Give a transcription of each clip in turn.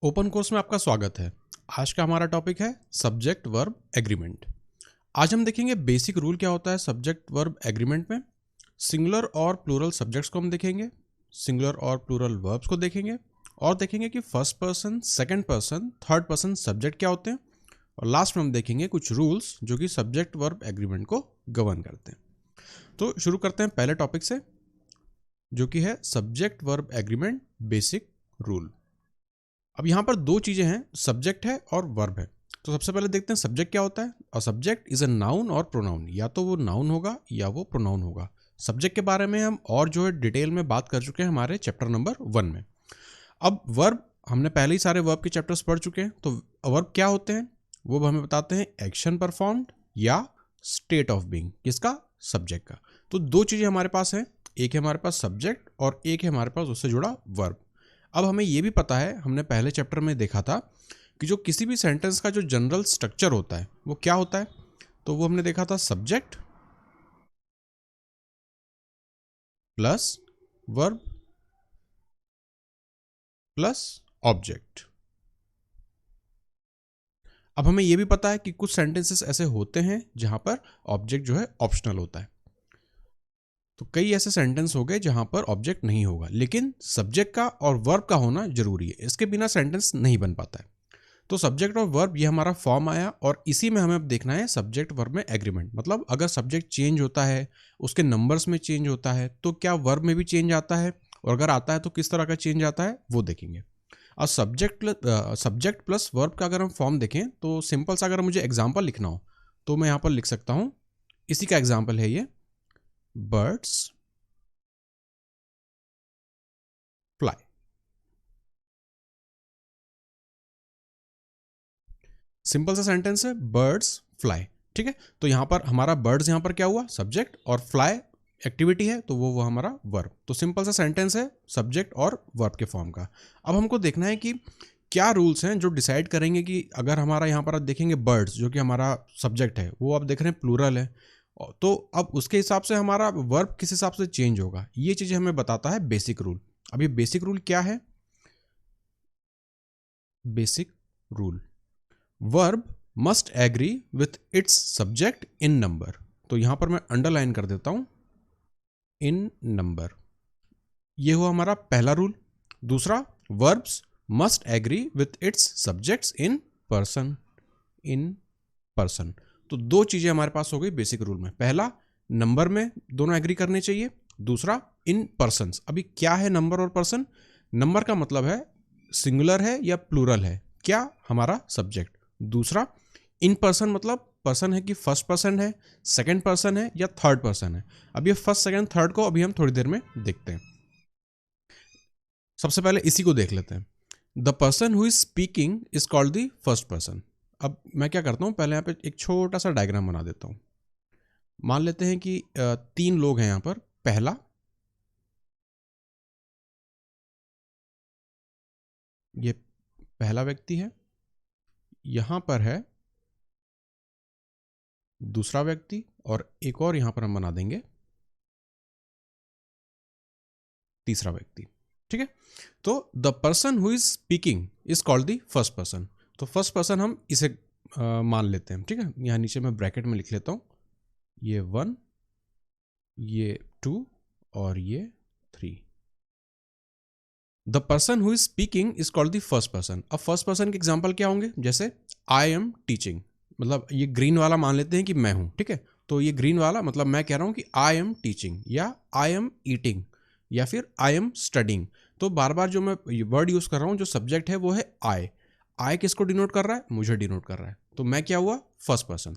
Open course में आपका स्वागत है। आज का हमारा टॉपिक है सब्जेक्ट वर्ब एग्रीमेंट। आज हम देखेंगे बेसिक रूल क्या होता है सब्जेक्ट वर्ब एग्रीमेंट में। सिंगुलर और प्लूरल सब्जेक्ट्स को हम देखेंगे, सिंगुलर और प्लूरल वर्ब्स को देखेंगे और देखेंगे कि first person, second person, third person subject क्या होते हैं। और लास्ट में हम देखेंगे कुछ रूल्स जो कि सब्जेक्ट वर्ब एग्रीमेंट को गवर्न करते हैं। तो शुरू करते हैं पहले टॉपिक से, जो कि है subject verb agreement basic rule. अब यहाँ पर दो चीजें हैं, सब्जेक्ट है और वर्ब है। तो सबसे पहले देखते हैं सब्जेक्ट क्या होता है। और सब्जेक्ट इज अ नाउन और प्रोनाउन, या तो वो नाउन होगा या वो प्रोनाउन होगा। सब्जेक्ट के बारे में हम और जो है डिटेल में बात कर चुके हैं हमारे चैप्टर नंबर 1 में। अब वर्ब हमने पहले ही सारे वर्ब के चैप्टर्स पढ़ चुके हैं। तो वर्ब क्या होते हैं वो हमें बताते हैं, एक्शन परफॉर्म्ड या स्टेट ऑफ बीइंग, किसका, सब्जेक्ट का। तो दो चीजें हमारे पास हैं, एक है हमारे पास सब्जेक्ट और एक है हमारे पास उससे जुड़ा वर्ब। अब हमें यह भी पता है, हमने पहले चैप्टर में देखा था कि जो किसी भी सेंटेंस का जो जनरल स्ट्रक्चर होता है वो क्या होता है। तो वो हमने देखा था subject plus verb plus object. अब हमें यह भी पता है कि कुछ सेंटेंसेस ऐसे होते हैं जहां पर ऑब्जेक्ट जो है ऑप्शनल होता है। तो कई ऐसे सेंटेंस हो गए जहां पर ऑब्जेक्ट नहीं होगा, लेकिन सब्जेक्ट का और वर्ब का होना जरूरी है, इसके बिना सेंटेंस नहीं बन पाता है। तो सब्जेक्ट और वर्ब ये हमारा फॉर्म आया और इसी में हमें अब देखना है सब्जेक्ट वर्ब में एग्रीमेंट। मतलब अगर सब्जेक्ट चेंज होता है, उसके नंबर्स में चेंज होता है, तो क्या वर्ब में भी चेंज आता है, और अगर आता है तो किस तरह का चेंज आता है वो देखेंगे। और सब्जेक्ट प्लस वर्ब का अगर हम फॉर्म देखें तो सिंपल सा अगर मुझे एग्जाम्पल लिखना हो तो मैं यहाँ पर लिख सकता हूँ, इसी का एग्जाम्पल है ये, बर्ड्स फ्लाई। सिंपल सा सेंटेंस है, बर्ड्स फ्लाई। ठीक है, तो यहां पर हमारा बर्ड्स यहां पर क्या हुआ, सब्जेक्ट, और फ्लाई एक्टिविटी है तो वो हमारा वर्ब। तो सिंपल सा सेंटेंस है सब्जेक्ट और वर्ब के फॉर्म का। अब हमको देखना है कि क्या रूल्स हैं जो डिसाइड करेंगे कि अगर हमारा यहां पर आप देखेंगे बर्ड्स जो कि हमारा सब्जेक्ट है वो आप देख रहे हैं प्लूरल है, तो अब उसके हिसाब से हमारा वर्ब किस हिसाब से चेंज होगा, ये चीजें हमें बताता है बेसिक रूल। अब ये बेसिक रूल क्या है, basic rule, verb must agree with its subject in number. तो यहां पर मैं अंडरलाइन कर देता हूं, इन नंबर। ये हुआ हमारा पहला रूल। दूसरा, verbs must agree with its subjects in person, in person. तो दो चीजें हमारे पास हो गई बेसिक रूल में। पहला, नंबर में दोनों एग्री करने चाहिए। दूसरा, इन पर्सन। अभी क्या है नंबर और पर्सन, नंबर का मतलब है सिंगुलर है या प्लूरल है, क्या, हमारा सब्जेक्ट। दूसरा, इन पर्सन मतलब पर्सन है कि फर्स्ट पर्सन है, सेकंड पर्सन है या थर्ड पर्सन है। अब ये फर्स्ट सेकंड थर्ड को अभी हम थोड़ी देर में देखते हैं। सबसे पहले इसी को देख लेते हैं, the person who is speaking is called the first person. अब मैं क्या करता हूं, पहले यहाँ पे एक छोटा सा डायग्राम बना देता हूं। मान लेते हैं कि 3 लोग हैं यहाँ पर। पहला, ये पहला व्यक्ति है, यहां पर है दूसरा व्यक्ति, और एक और यहां पर हम बना देंगे तीसरा व्यक्ति। ठीक है, तो the person who is speaking is called the first person. तो फर्स्ट पर्सन हम इसे मान लेते हैं। ठीक है, यहां नीचे मैं ब्रैकेट में लिख लेता हूं, ये 1, ये 2 और ये 3। The person who is speaking is called the first person. अब फर्स्ट पर्सन के एग्जाम्पल क्या होंगे, जैसे आई एम टीचिंग, मतलब ये ग्रीन वाला मान लेते हैं कि मैं हूं। ठीक है, तो ये ग्रीन वाला मतलब मैं कह रहा हूं कि आई एम टीचिंग, या आई एम ईटिंग, या फिर आई एम स्टडिंग। तो बार बार जो मैं वर्ड यूज कर रहा हूं, जो सब्जेक्ट है वो है आई। आई किसको डिनोट कर रहा है, मुझे डिनोट कर रहा है, तो मैं क्या हुआ, फर्स्ट पर्सन।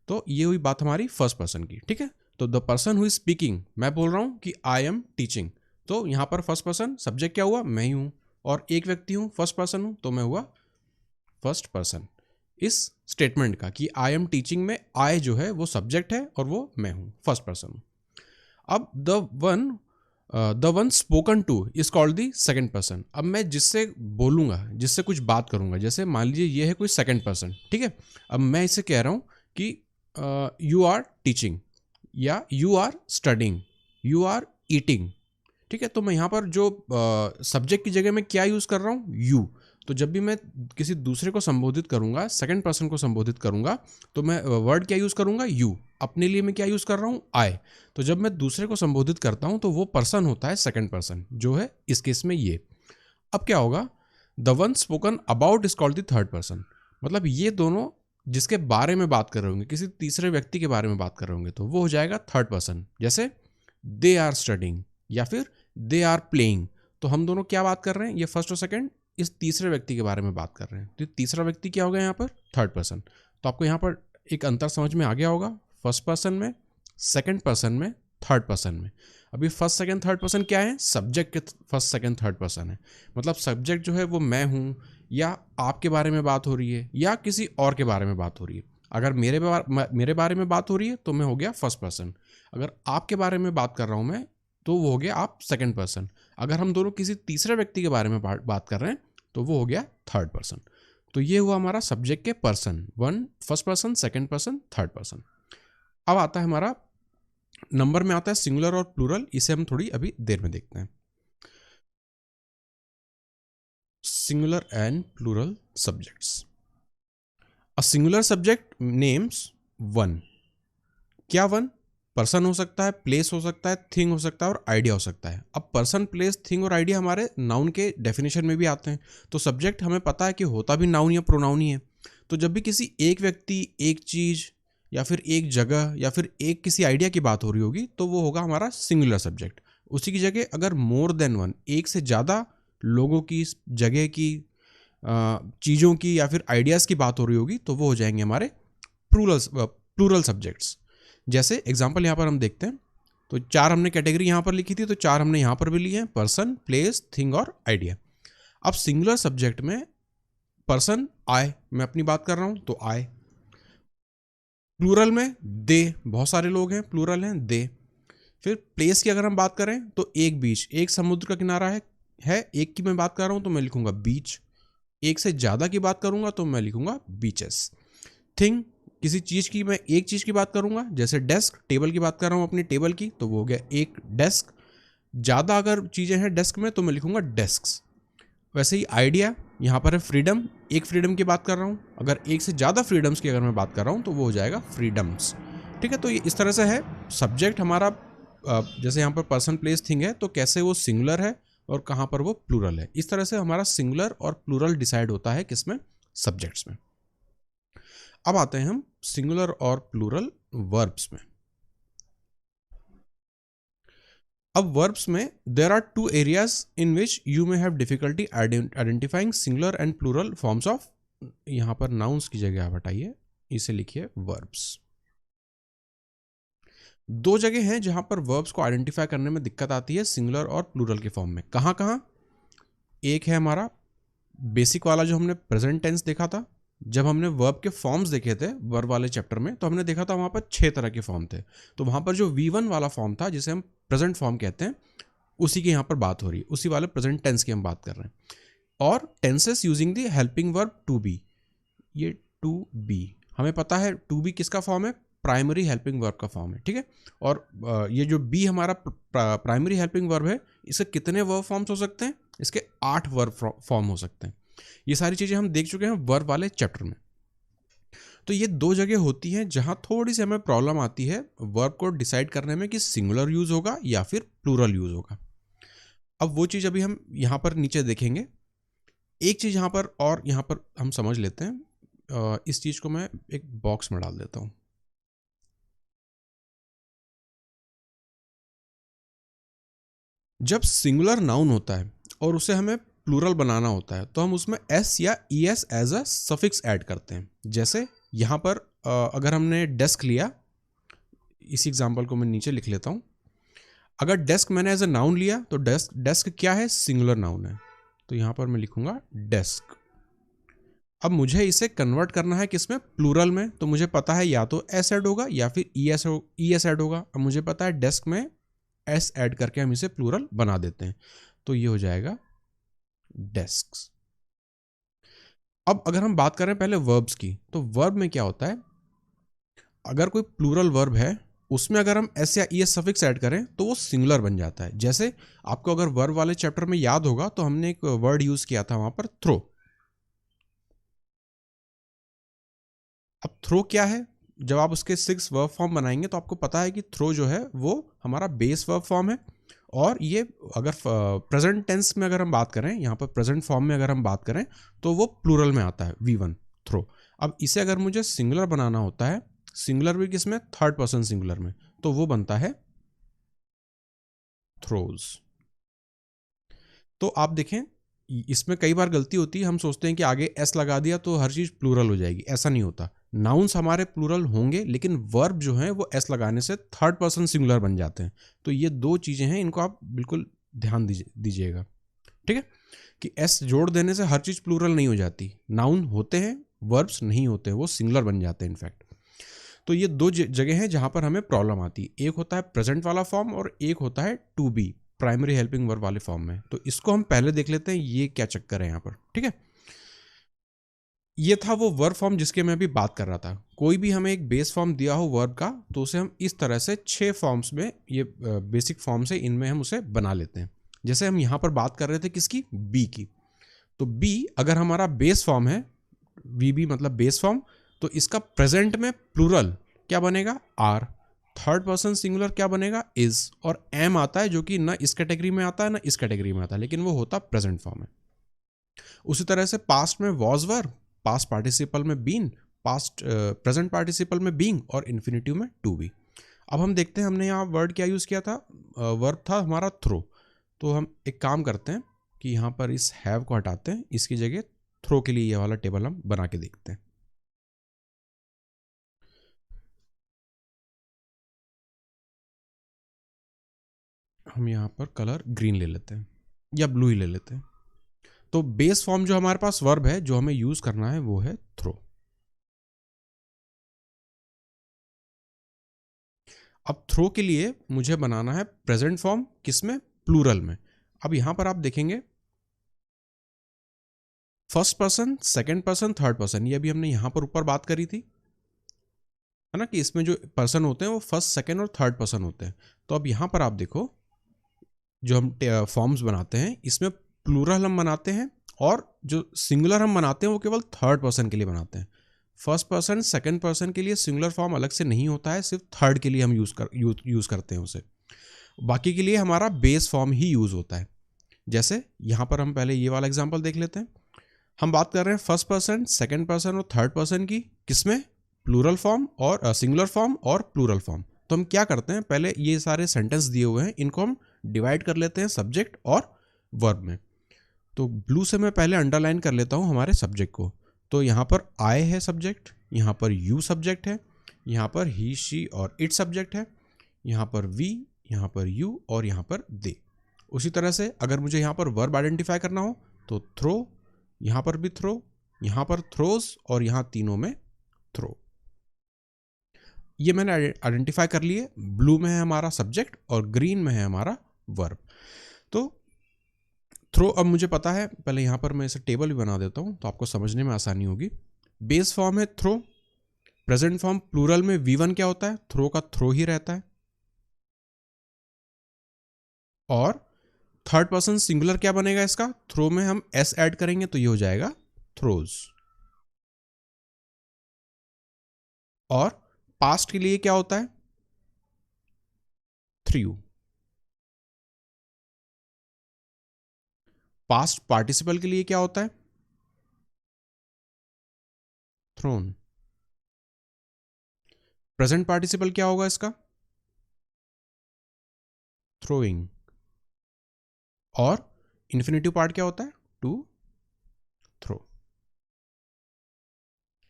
तो ये हुई बात हमारी फर्स्ट पर्सन की। ठीक है, तो the person who is speaking, मैं बोल रहा हूं कि आई एम टीचिंग, तो यहां पर फर्स्ट पर्सन, सब्जेक्ट क्या हुआ, मैं ही हूं, और एक व्यक्ति हूं, फर्स्ट पर्सन हूं, तो मैं हुआ फर्स्ट पर्सन इस स्टेटमेंट का कि आई एम टीचिंग में आई जो है वो सब्जेक्ट है और वो मैं हूं, फर्स्ट पर्सन हूं। अब the one spoken two is called the second person. अब मैं जिससे बोलूंगा, जिससे कुछ बात करूंगा, जैसे मान लीजिए ये है कोई सेकंड पर्सन। ठीक है, अब मैं इसे कह रहा हूं कि यू आर टीचिंग, या you are studying, you are eating. ठीक है, तो मैं यहां पर जो सब्जेक्ट की जगह में क्या यूज कर रहा हूं, यू। तो जब भी मैं किसी दूसरे को संबोधित करूंगा, सेकंड पर्सन को संबोधित करूंगा, तो मैं वर्ड क्या यूज़ करूंगा, यू। अपने लिए मैं क्या यूज़ कर रहा हूँ, आई। तो जब मैं दूसरे को संबोधित करता हूँ तो वो पर्सन होता है सेकंड पर्सन, जो है इस केस में ये। अब क्या होगा, the one spoken about is called the third person. मतलब ये दोनों जिसके बारे में बात कर रहे होंगे, किसी तीसरे व्यक्ति के बारे में बात कर रहे होंगे, तो वो हो जाएगा थर्ड पर्सन। जैसे दे आर स्टडिंग या फिर दे आर प्लेइंग, तो हम दोनों क्या बात कर रहे हैं, ये फर्स्ट और सेकंड इस तीसरे व्यक्ति के बारे में बात कर रहे हैं। तो तीसरा व्यक्ति क्या होगा यहाँ पर, थर्ड पर्सन। तो आपको यहाँ पर एक अंतर समझ में आ गया होगा, फर्स्ट पर्सन में, सेकंड पर्सन में, थर्ड पर्सन में। अभी फर्स्ट सेकंड थर्ड पर्सन क्या है, सब्जेक्ट के फर्स्ट सेकंड थर्ड पर्सन है। मतलब सब्जेक्ट जो है वो मैं हूँ, या आपके बारे में बात हो रही है, या किसी और के बारे में बात हो रही है। अगर मेरे बारे में बात हो रही है तो मैं हो गया फर्स्ट पर्सन। अगर आपके बारे में बात कर रहा हूँ मैं, तो वो हो गया आप सेकंड पर्सन। अगर हम दोनों किसी तीसरे व्यक्ति के बारे में बात कर रहे हैं तो वो हो गया थर्ड पर्सन। तो ये हुआ हमारा सब्जेक्ट के person, one first person, second person, third person. अब आता है हमारा नंबर में आता है सिंगुलर और प्लूरल, इसे हम थोड़ी अभी देर में देखते हैं। Singular and plural subjects. A singular subject names one. क्या वन, पर्सन हो सकता है, प्लेस हो सकता है, थिंग हो सकता है और आइडिया हो सकता है। अब पर्सन, प्लेस, थिंग और आइडिया हमारे नाउन के डेफिनेशन में भी आते हैं। तो सब्जेक्ट हमें पता है कि होता भी नाउन या प्रोनाउन ही है। तो जब भी किसी एक व्यक्ति, एक चीज़ या फिर एक जगह या फिर एक किसी आइडिया की बात हो रही होगी तो वो होगा हमारा सिंगुलर सब्जेक्ट। उसी की जगह अगर मोर देन वन, एक से ज़्यादा लोगों की, जगह की, चीज़ों की या फिर आइडियाज़ की बात हो रही होगी तो वो हो जाएंगे हमारे प्लूरल सब्जेक्ट्स। जैसे एग्जाम्पल यहाँ पर हम देखते हैं, तो चार हमने कैटेगरी यहाँ पर लिखी थी, तो चार हमने यहाँ पर भी लिए हैं, पर्सन, प्लेस, थिंग और आइडिया। अब सिंगुलर सब्जेक्ट में पर्सन आई, मैं अपनी बात कर रहा हूँ तो आई। प्लूरल में दे, बहुत सारे लोग हैं, प्लूरल हैं दे। फिर प्लेस की अगर हम बात करें तो एक बीच, एक समुद्र का किनारा है, एक की मैं बात कर रहा हूँ तो मैं लिखूंगा बीच। एक से ज़्यादा की बात करूंगा तो मैं लिखूंगा बीचेस। थिंग, किसी चीज़ की, मैं एक चीज़ की बात करूंगा, जैसे डेस्क, टेबल की बात कर रहा हूँ अपनी टेबल की, तो वो हो गया एक डेस्क। ज़्यादा अगर चीज़ें हैं डेस्क में तो मैं लिखूंगा डेस्क्स। वैसे ही आइडिया, यहाँ पर है फ्रीडम, एक फ्रीडम की बात कर रहा हूँ। अगर एक से ज़्यादा फ्रीडम्स की अगर मैं बात कर रहा हूँ तो वो हो जाएगा फ्रीडम्स। ठीक है, तो ये इस तरह से है सब्जेक्ट हमारा। जैसे यहाँ पर पर्सन, प्लेस, थिंग है, तो कैसे वो सिंगुलर है और कहाँ पर वो प्लूरल है। इस तरह से हमारा सिंगुलर और प्लूरल डिसाइड होता है किसमें, सब्जेक्ट्स में। अब आते हैं हम सिंगुलर और प्लूरल वर्ब्स में। अब वर्ब्स में there are two areas in which you may have difficulty identifying singular and plural forms of. यहां पर नाउन्स की जगह आप हटाइए, इसे लिखिए वर्ब्स। दो जगह हैं जहां पर वर्ब्स को आइडेंटिफाई करने में दिक्कत आती है सिंगुलर और प्लूरल के फॉर्म में। कहां कहां, एक है हमारा बेसिक वाला जो हमने प्रेजेंट टेंस देखा था। जब हमने वर्ब के फॉर्म्स देखे थे वर्ब वाले चैप्टर में, तो हमने देखा था वहाँ पर 6 तरह के फॉर्म थे। तो वहाँ पर जो V1 वाला फॉर्म था, जिसे हम प्रेजेंट फॉर्म कहते हैं, उसी की यहाँ पर बात हो रही है, उसी वाले प्रेजेंट टेंस की हम बात कर रहे हैं। और tenses using the helping verb to be, ये टू बी हमें पता है टू बी किसका फॉर्म है, प्राइमरी हेल्पिंग वर्ब का फॉर्म है। ठीक है, और ये जो बी हमारा प्राइमरी हेल्पिंग वर्ब है, इसके कितने वर्ब फॉर्म्स हो सकते हैं, इसके 8 वर्ब फॉर्म हो सकते हैं। ये सारी चीज़ें हम देख चुके हैं वर्ब वाले चैप्टर में। तो ये दो जगह होती हैं जहां थोड़ी सी हमें प्रॉब्लम आती है वर्ब को डिसाइड करने में कि सिंगुलर यूज होगा या फिर प्लूरल यूज होगा। अब वो चीज़ अभी हम यहाँ पर नीचे देखेंगे। एक चीज़ यहाँ पर और यहाँ पर हम समझ लेते हैं। इस चीज़ को मैं एक बॉक्स में डाल देता हूँ। जब सिंगुलर नाउन होता है और उसे हमें प्लूरल बनाना होता है तो हम उसमें एस या E S as a suffix add करते हैं। जैसे यहाँ पर अगर हमने डेस्क लिया, इसी एग्जांपल को मैं नीचे लिख लेता हूँ। अगर डेस्क मैंने एज अ नाउन लिया तो डेस्क क्या है, सिंगुलर नाउन है, तो यहाँ पर मैं लिखूंगा डेस्क। अब मुझे इसे कन्वर्ट करना है किसमें, प्लूरल में। तो मुझे पता है या तो एस ऐड होगा या फिर ई एस ऐड होगा। अब मुझे पता है डेस्क में एस ऐड करके हम इसे प्लूरल बना देते हैं, तो ये हो जाएगा डेस्क्स। अब अगर हम बात करें पहले वर्ब्स की, तो वर्ब में क्या होता है, अगर कोई प्लूरल वर्ब है उसमें अगर हम एस या ई एस सफिक्स ऐड करें तो वो सिंगुलर बन जाता है। जैसे आपको अगर वर्ब वाले चैप्टर में याद होगा तो हमने एक वर्ड यूज किया था वहां पर, थ्रो। अब थ्रो क्या है, जब आप उसके 6 वर्ब फॉर्म बनाएंगे तो आपको पता है कि थ्रो जो है वो हमारा बेस वर्ब फॉर्म है, और ये अगर प्रेजेंट टेंस में अगर हम बात करें, यहाँ पर प्रेजेंट फॉर्म में अगर हम बात करें तो वो प्लूरल में आता है, V1 थ्रो। अब इसे अगर मुझे सिंगुलर बनाना होता है, सिंगुलर भी किसमें, थर्ड पर्सन सिंगुलर में, तो वो बनता है थ्रोज। तो आप देखें इसमें कई बार गलती होती है, हम सोचते हैं कि आगे एस लगा दिया तो हर चीज प्लूरल हो जाएगी, ऐसा नहीं होता। नाउन्स हमारे प्लूरल होंगे लेकिन वर्ब जो है वो एस लगाने से थर्ड पर्सन सिंगुलर बन जाते हैं। तो ये दो चीजें हैं, इनको आप बिल्कुल ध्यान दीजिएगा, ठीक है, कि एस जोड़ देने से हर चीज प्लूरल नहीं हो जाती। नाउन होते हैं, वर्ब्स नहीं होते, वो सिंगुलर बन जाते हैं इनफैक्ट। तो ये दो जगह हैं जहां पर हमें प्रॉब्लम आती है, एक होता है प्रेजेंट वाला फॉर्म और एक होता है to be, primary helping verb वाले फॉर्म में। तो इसको हम पहले देख लेते हैं ये क्या चक्कर है यहाँ पर, ठीक है। ये था वो वर्ब फॉर्म जिसके मैं अभी बात कर रहा था। कोई भी हमें एक बेस फॉर्म दिया हो वर्ब का तो उसे हम इस तरह से 6 फॉर्म्स में, ये बेसिक फॉर्म्स है, इनमें हम उसे बना लेते हैं। जैसे हम यहाँ पर बात कर रहे थे किसकी, बी की। तो बी अगर हमारा बेस फॉर्म है, वी बी मतलब बेस फॉर्म, तो इसका प्रेजेंट में प्लूरल क्या बनेगा, आर। थर्ड पर्सन सिंगुलर क्या बनेगा, इज। और एम आता है जो कि ना इस कैटेगरी में आता है ना इस कैटेगरी में आता है, लेकिन वो होता प्रेजेंट फॉर्म है। उसी तरह से पास्ट में वॉज वर्ब, पास्ट पार्टिसिपल में बीन, पास्ट प्रेजेंट पार्टिसिपल में बीइंग, और इन्फिनिटिव में टू बी। अब हम देखते हैं हमने यहाँ वर्ड क्या यूज़ किया था, वर्ब था हमारा थ्रो। तो हम एक काम करते हैं कि यहाँ पर इस हैव को हटाते हैं, इसकी जगह थ्रो के लिए ये वाला टेबल हम बना के देखते हैं। हम यहाँ पर कलर ग्रीन ले लेते हैं या ब्लू ही ले लेते हैं। तो बेस फॉर्म जो हमारे पास वर्ब है जो हमें यूज करना है वो है थ्रो। अब थ्रो के लिए मुझे बनाना है प्रेजेंट फॉर्म, किसमें, प्लूरल में। अब यहां पर आप देखेंगे first person, second person, third person, ये अभी हमने यहां पर ऊपर बात करी थी, है ना, कि इसमें जो पर्सन होते हैं वो फर्स्ट, सेकंड और थर्ड पर्सन होते हैं। तो अब यहां पर आप देखो जो हम फॉर्म्स बनाते हैं इसमें प्लूरल हम बनाते हैं, और जो सिंगुलर हम बनाते हैं वो केवल थर्ड पर्सन के लिए बनाते हैं। फर्स्ट पर्सन सेकंड पर्सन के लिए सिंगुलर फॉर्म अलग से नहीं होता है, सिर्फ थर्ड के लिए हम यूज करते हैं उसे। बाकी के लिए हमारा बेस फॉर्म ही यूज होता है। जैसे यहां पर हम पहले ये वाला एग्जांपल देख लेते हैं। हम बात कर रहे हैं फर्स्ट पर्सन, सेकंड पर्सन और थर्ड पर्सन की, किसमें, प्लूरल फॉर्म और सिंगुलर फॉर्म और प्लूरल फॉर्म। तो हम क्या करते हैं, पहले ये सारे सेंटेंस दिए हुए हैं इनको हम डिवाइड कर लेते हैं सब्जेक्ट और वर्ब में। तो ब्लू से मैं पहले अंडरलाइन कर लेता हूँ हमारे सब्जेक्ट को। तो यहाँ पर आई है सब्जेक्ट, यहाँ पर यू सब्जेक्ट है, यहाँ पर ही शी और इट सब्जेक्ट है, यहाँ पर वी, यहाँ पर यू और यहाँ पर दे। उसी तरह से अगर मुझे यहाँ पर वर्ब आइडेंटिफाई करना हो तो थ्रो, यहाँ पर भी थ्रो, यहाँ पर थ्रोज और यहाँ तीनों में थ्रो। ये मैंने आइडेंटिफाई कर लिए। ब्लू में है हमारा सब्जेक्ट और ग्रीन में है हमारा वर्ब। तो थ्रो अब मुझे पता है, पहले यहाँ पर मैं इसे टेबल भी बना देता हूँ तो आपको समझने में आसानी होगी। बेस फॉर्म है थ्रो, प्रेजेंट फॉर्म प्लूरल में V1 क्या होता है, थ्रो का थ्रो ही रहता है, और थर्ड पर्सन सिंगुलर क्या बनेगा इसका, थ्रो में हम S ऐड करेंगे तो ये हो जाएगा थ्रोज। और पास्ट के लिए क्या होता है, थ्रू। पास्ट पार्टिसिपल के लिए क्या होता है, थ्रोन। प्रेजेंट पार्टिसिपल क्या होगा इसका, थ्रोइंग। और इन्फिनेटिव पार्ट क्या होता है, टू थ्रो।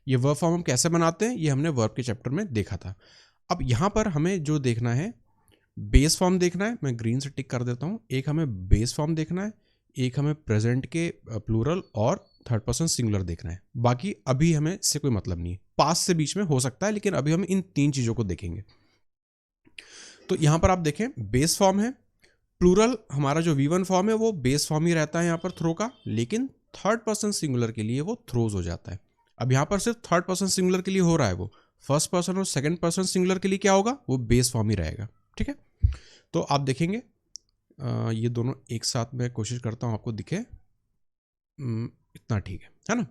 ये वर्ब फॉर्म हम कैसे बनाते हैं ये हमने वर्ब के चैप्टर में देखा था। अब यहां पर हमें जो देखना है, बेस फॉर्म देखना है, मैं ग्रीन से टिक कर देता हूं। एक हमें बेस फॉर्म देखना है, एक हमें प्रेजेंट के प्लूरल और थर्ड पर्सन सिंगुलर देखना है। बाकी अभी हमें इससे कोई मतलब नहीं है, पास से बीच में हो सकता है, लेकिन अभी हम इन 3 चीजों को देखेंगे। तो यहां पर आप देखें बेस फॉर्म है, प्लूरल हमारा जो V1 फॉर्म है वो बेस फॉर्म ही रहता है यहाँ पर थ्रो का, लेकिन थर्ड पर्सन सिंगुलर के लिए वो थ्रोज हो जाता है। अब यहाँ पर सिर्फ थर्ड पर्सन सिंगुलर के लिए हो रहा है, वो फर्स्ट पर्सन और सेकंड पर्सन सिंगुलर के लिए क्या होगा, वो बेस फॉर्म ही रहेगा, ठीक है। तो आप देखेंगे ये दोनों एक साथ में कोशिश करता हूँ आपको दिखे, इतना ठीक है ना।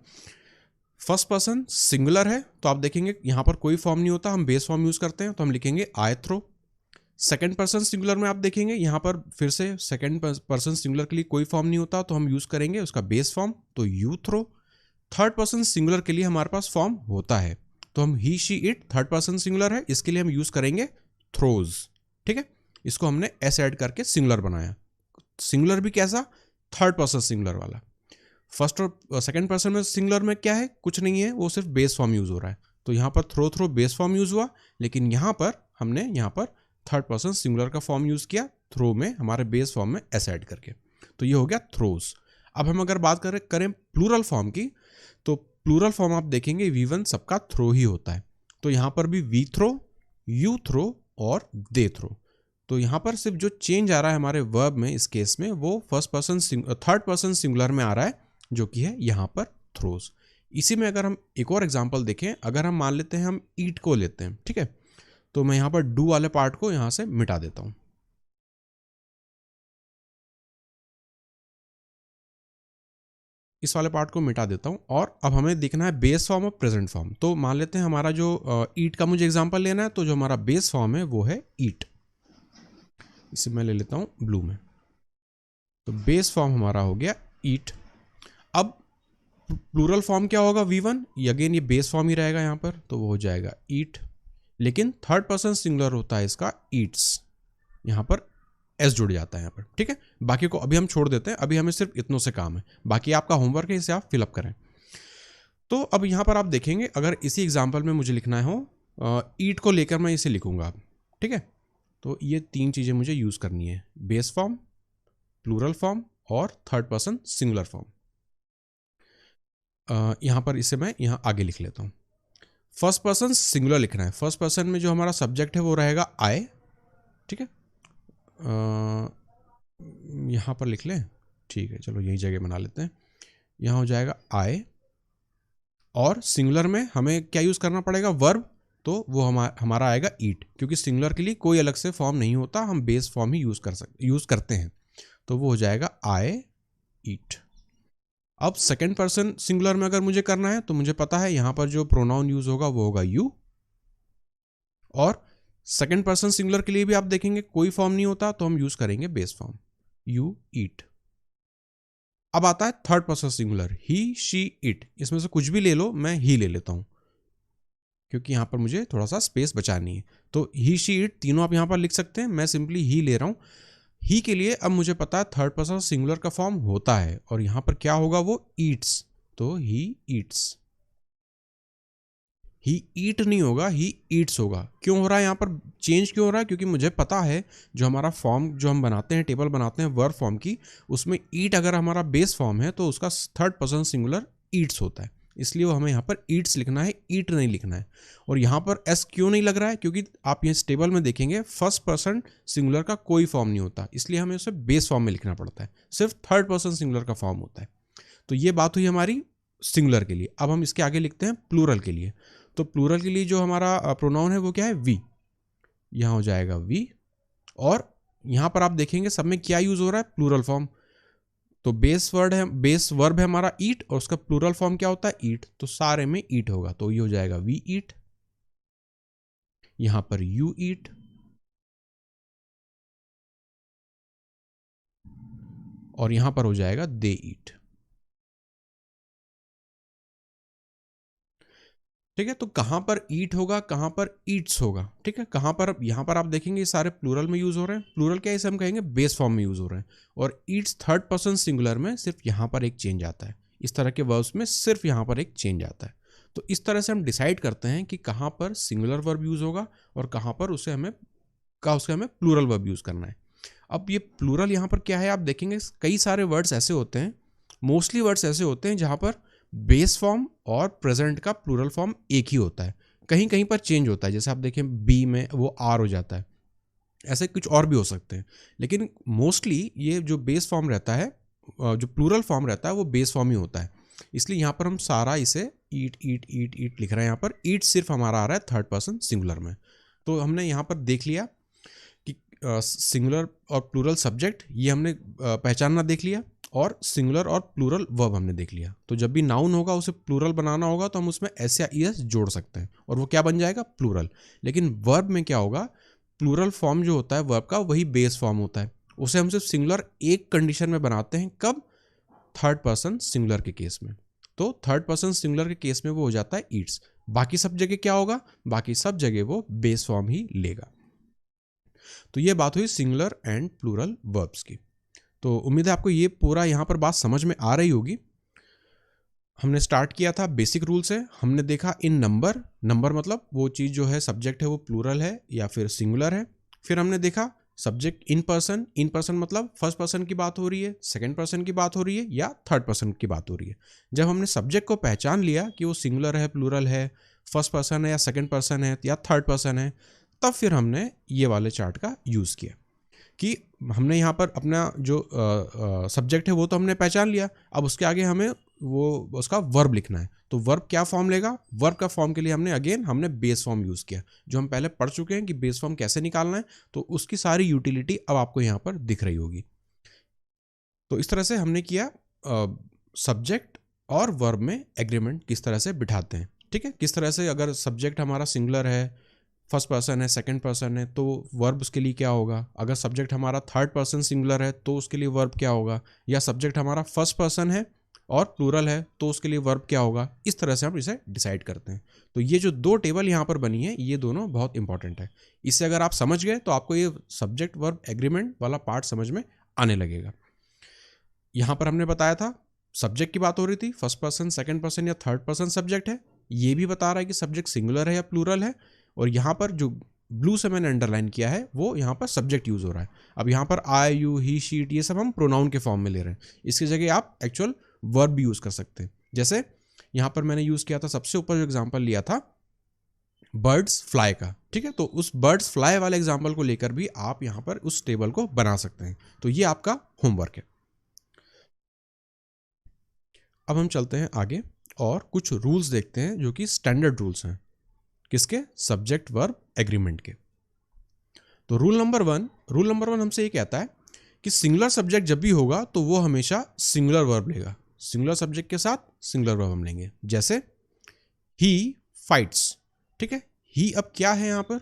फर्स्ट पर्सन सिंगुलर है तो आप देखेंगे यहाँ पर कोई फॉर्म नहीं होता, हम बेस फॉर्म यूज़ करते हैं तो हम लिखेंगे I throw. Second person singular में आप देखेंगे यहाँ पर फिर से सेकेंड पर्सन सिंगुलर के लिए कोई फॉर्म नहीं होता तो हम यूज़ करेंगे उसका बेस फॉर्म, तो you throw. Third person singular के लिए हमारे पास फॉर्म होता है तो हम he she it, third person singular है, इसके लिए हम यूज़ करेंगे थ्रोज। ठीक है, इसको हमने एस ऐड करके सिंगुलर बनाया। सिंगुलर भी कैसा, थर्ड पर्सन सिंगुलर वाला। फर्स्ट और सेकंड पर्सन में सिंगुलर में क्या है, कुछ नहीं है, वो सिर्फ बेस फॉर्म यूज़ हो रहा है। तो यहाँ पर थ्रो बेस फॉर्म यूज़ हुआ, लेकिन यहाँ पर हमने यहाँ पर थर्ड पर्सन सिंगुलर का फॉर्म यूज़ किया थ्रो में, हमारे बेस फॉर्म में एस ऐड करके। तो ये हो गया थ्रोज। अब हम अगर बात करें प्लूरल फॉर्म की, तो प्लूरल फॉर्म आप देखेंगे V1 सबका थ्रो ही होता है। तो यहाँ पर भी वी थ्रो, यू थ्रो और दे थ्रो। तो यहाँ पर सिर्फ जो चेंज आ रहा है हमारे वर्ब में इस केस में, वो थर्ड पर्सन सिंगुलर में आ रहा है, जो कि है यहाँ पर थ्रोज। इसी में अगर हम एक और एग्जांपल देखें, अगर हम मान लेते हैं हम ईट को लेते हैं, ठीक है, तो मैं यहाँ पर डू वाले पार्ट को यहाँ से मिटा देता हूँ। इस वाले पार्ट को मिटा देता हूँ और अब हमें देखना है बेस फॉर्म और प्रेजेंट फॉर्म। तो मान लेते हैं हमारा जो ईट का मुझे एग्जांपल लेना है, तो जो हमारा बेस फॉर्म है वो है ईट। इसे मैं ले लेता हूँ ब्लू में। तो बेस फॉर्म हमारा हो गया ईट। अब प्लूरल फॉर्म क्या होगा V1, अगेन ये बेस फॉर्म ही रहेगा यहाँ पर, तो वो हो जाएगा ईट, लेकिन थर्ड पर्सन सिंगुलर होता है इसका ईट्स, यहाँ पर एस जुड़ जाता है यहाँ पर। ठीक है, बाकी को अभी हम छोड़ देते हैं, अभी हमें सिर्फ इतनों से काम है, बाकी आपका होमवर्क है, इसे आप फिलअप करें। तो अब यहाँ पर आप देखेंगे, अगर इसी एग्जाम्पल में मुझे लिखना हो ईट को लेकर मैं इसे लिखूंगा। ठीक है, तो ये तीन चीज़ें मुझे यूज़ करनी है, बेस फॉर्म, प्लूरल फॉर्म और थर्ड पर्सन सिंगुलर फॉर्म। यहाँ पर इसे मैं यहाँ आगे लिख लेता हूँ। फर्स्ट पर्सन सिंगुलर लिखना है। फर्स्ट पर्सन में जो हमारा सब्जेक्ट है वो रहेगा आई। ठीक है, यहाँ पर लिख लें, ठीक है, चलो यही जगह बना लेते हैं। यहाँ हो जाएगा आई, और सिंगुलर में हमें क्या यूज़ करना पड़ेगा, वर्ब, तो वो हमारा आएगा ईट, क्योंकि सिंगुलर के लिए कोई अलग से फॉर्म नहीं होता, हम बेस फॉर्म ही यूज़ करते हैं। तो वो हो जाएगा आई ईट। अब सेकंड पर्सन सिंगुलर में अगर मुझे करना है, तो मुझे पता है यहाँ पर जो प्रोनाउन यूज होगा वो होगा यू, और सेकंड पर्सन सिंगुलर के लिए भी आप देखेंगे कोई फॉर्म नहीं होता, तो हम यूज करेंगे बेस फॉर्म, यू ईट। अब आता है third person singular, he she it. इसमें से कुछ भी ले लो, मैं ही ले लेता हूं क्योंकि यहां पर मुझे थोड़ा सा स्पेस बचानी है। तो ही शी इट तीनों आप यहां पर लिख सकते हैं, मैं सिंपली ही ले रहा हूं। ही के लिए अब मुझे पता है थर्ड पर्सन सिंगुलर का फॉर्म होता है, और यहां पर क्या होगा, वो ईट्स, तो ही ईट्स। ही ईट नहीं होगा, ही ईट्स होगा। क्यों हो रहा है यहाँ पर चेंज, क्यों हो रहा है, क्योंकि मुझे पता है जो हमारा फॉर्म जो हम बनाते हैं, टेबल बनाते हैं वर्ब फॉर्म की, उसमें ईट अगर हमारा बेस फॉर्म है तो उसका थर्ड पर्सन सिंगुलर ईट्स होता है, इसलिए वो हमें यहाँ पर ईट्स लिखना है, ईट नहीं लिखना है। और यहाँ पर एस क्यों नहीं लग रहा है, क्योंकि आप इस टेबल में देखेंगे फर्स्ट पर्सन सिंगुलर का कोई फॉर्म नहीं होता, इसलिए हमें उसे बेस फॉर्म में लिखना पड़ता है, सिर्फ थर्ड पर्सन सिंगुलर का फॉर्म होता है। तो ये बात हुई हमारी सिंगुलर के लिए। अब हम इसके आगे लिखते हैं प्लूरल के लिए। तो प्लूरल के लिए जो हमारा प्रोनाउन है वो क्या है, वी। यहाँ हो जाएगा वी, और यहाँ पर आप देखेंगे सब में क्या यूज हो रहा है, प्लूरल फॉर्म। तो बेस वर्ब है हमारा ईट, और उसका प्लूरल फॉर्म क्या होता है, ईट, तो सारे में ईट होगा, तो ये हो जाएगा वी ईट। यहाँ पर यू ईट, और यहाँ पर हो जाएगा दे ईट। ठीक है, तो कहाँ पर ईट होगा, कहाँ पर ईट्स होगा। ठीक है, कहाँ पर, यहाँ पर आप देखेंगे सारे प्लूरल में यूज हो रहे हैं। प्लूरल क्या है, इसे हम कहेंगे बेस फॉर्म में यूज हो रहे हैं, और ईट्स थर्ड पर्सन सिंगुलर में सिर्फ यहाँ पर एक चेंज आता है। इस तरह के वर्ब्स में सिर्फ यहाँ पर एक चेंज आता है। तो इस तरह से हम डिसाइड करते हैं कि कहाँ पर सिंगुलर वर्ब यूज होगा और कहाँ पर उसे हमें प्लूरल वर्ब यूज करना है। अब ये प्लूरल यहाँ पर क्या है, आप देखेंगे कई सारे वर्ड्स ऐसे होते हैं, मोस्टली वर्ड्स ऐसे होते हैं जहाँ पर बेस फॉर्म और प्रेजेंट का प्लूरल फॉर्म एक ही होता है, कहीं कहीं पर चेंज होता है। जैसे आप देखें बी में वो आर हो जाता है, ऐसे कुछ और भी हो सकते हैं, लेकिन मोस्टली ये जो बेस फॉर्म रहता है, जो प्लूरल फॉर्म रहता है, वो बेस फॉर्म ही होता है। इसलिए यहाँ पर हम सारा इसे ईट ईट ईट ईट लिख रहे हैं। यहाँ पर ईट सिर्फ हमारा आ रहा है थर्ड पर्सन सिंगुलर में। तो हमने यहाँ पर देख लिया कि सिंगुलर और प्लूरल सब्जेक्ट ये हमने पहचानना देख लिया। और सिंगुलर और प्लूरल वर्ब हमने देख लिया। तो जब भी नाउन होगा उसे प्लूरल बनाना होगा तो हम उसमें एस या ई एस जोड़ सकते हैं और वो क्या बन जाएगा, प्लूरल। लेकिन वर्ब में क्या होगा, प्लूरल फॉर्म जो होता है वर्ब का वही बेस फॉर्म होता है, उसे हम सिर्फ सिंगुलर एक कंडीशन में बनाते हैं, कब, थर्ड पर्सन सिंगुलर के केस में। तो थर्ड पर्सन सिंगुलर के केस में वो हो जाता है ईट्स। बाकी सब जगह क्या होगा, बाकी सब जगह वो बेस फॉर्म ही लेगा। तो ये बात हुई सिंगुलर एंड प्लूरल वर्ब्स की। तो उम्मीद है आपको ये पूरा यहाँ पर बात समझ में आ रही होगी। हमने स्टार्ट किया था बेसिक रूल से, हमने देखा इन नंबर, नंबर मतलब वो चीज़ जो है सब्जेक्ट है वो प्लूरल है या फिर सिंगुलर है। फिर हमने देखा subject in person, in person मतलब फर्स्ट पर्सन की बात हो रही है, सेकंड पर्सन की बात हो रही है या थर्ड पर्सन की बात हो रही है। जब हमने सब्जेक्ट को पहचान लिया कि वो सिंगुलर है, प्लूरल है, फर्स्ट पर्सन है या सेकंड पर्सन है या थर्ड पर्सन है, तब फिर हमने ये वाले चार्ट का यूज़ किया कि हमने यहाँ पर अपना जो सब्जेक्ट है वो तो हमने पहचान लिया, अब उसके आगे हमें वो उसका वर्ब लिखना है। तो वर्ब क्या फॉर्म लेगा, वर्ब का फॉर्म के लिए हमने बेस फॉर्म यूज़ किया, जो हम पहले पढ़ चुके हैं कि बेस फॉर्म कैसे निकालना है। तो उसकी सारी यूटिलिटी अब आपको यहाँ पर दिख रही होगी। तो इस तरह से हमने किया सब्जेक्ट और वर्ब में एग्रीमेंट किस तरह से बिठाते हैं। ठीक है, किस तरह से अगर सब्जेक्ट हमारा सिंगुलर है, फर्स्ट पर्सन है, सेकंड पर्सन है, तो वर्ब उसके लिए क्या होगा। अगर सब्जेक्ट हमारा थर्ड पर्सन सिंगुलर है तो उसके लिए वर्ब क्या होगा, या सब्जेक्ट हमारा फर्स्ट पर्सन है और प्लूरल है तो उसके लिए वर्ब क्या होगा। इस तरह से हम इसे डिसाइड करते हैं। तो ये जो दो टेबल यहाँ पर बनी है ये दोनों बहुत इंपॉर्टेंट है। इससे अगर आप समझ गए तो आपको ये सब्जेक्ट वर्ब एग्रीमेंट वाला पार्ट समझ में आने लगेगा। यहाँ पर हमने बताया था सब्जेक्ट की बात हो रही थी, फर्स्ट पर्सन, सेकंड पर्सन या थर्ड पर्सन सब्जेक्ट है। ये भी बता रहा है कि सब्जेक्ट सिंगुलर है या प्लूरल है। और यहाँ पर जो ब्लू से मैंने अंडरलाइन किया है वो यहाँ पर सब्जेक्ट यूज हो रहा है। अब यहाँ पर आई, यू, ही, शी, इट ये सब हम प्रोनाउन के फॉर्म में ले रहे हैं। इसकी जगह आप एक्चुअल वर्ब भी यूज कर सकते हैं। जैसे यहाँ पर मैंने यूज किया था, सबसे ऊपर जो एग्जाम्पल लिया था बर्ड्स फ्लाई का। ठीक है, तो उस बर्ड्स फ्लाई वाले एग्जाम्पल को लेकर भी आप यहाँ पर उस टेबल को बना सकते हैं। तो ये आपका होमवर्क है। अब हम चलते हैं आगे और कुछ रूल्स देखते हैं जो कि स्टैंडर्ड रूल्स हैं किसके, सब्जेक्ट वर्ब एग्रीमेंट के। तो रूल नंबर वन हमसे ये कहता है कि सिंगुलर सब्जेक्ट जब भी होगा तो वो हमेशा सिंगुलर वर्ब लेगा। सिंगुलर सब्जेक्ट के साथ सिंगुलर वर्ब हम लेंगे। जैसे ही फाइट्स। ठीक है, ही अब क्या है, यहाँ पर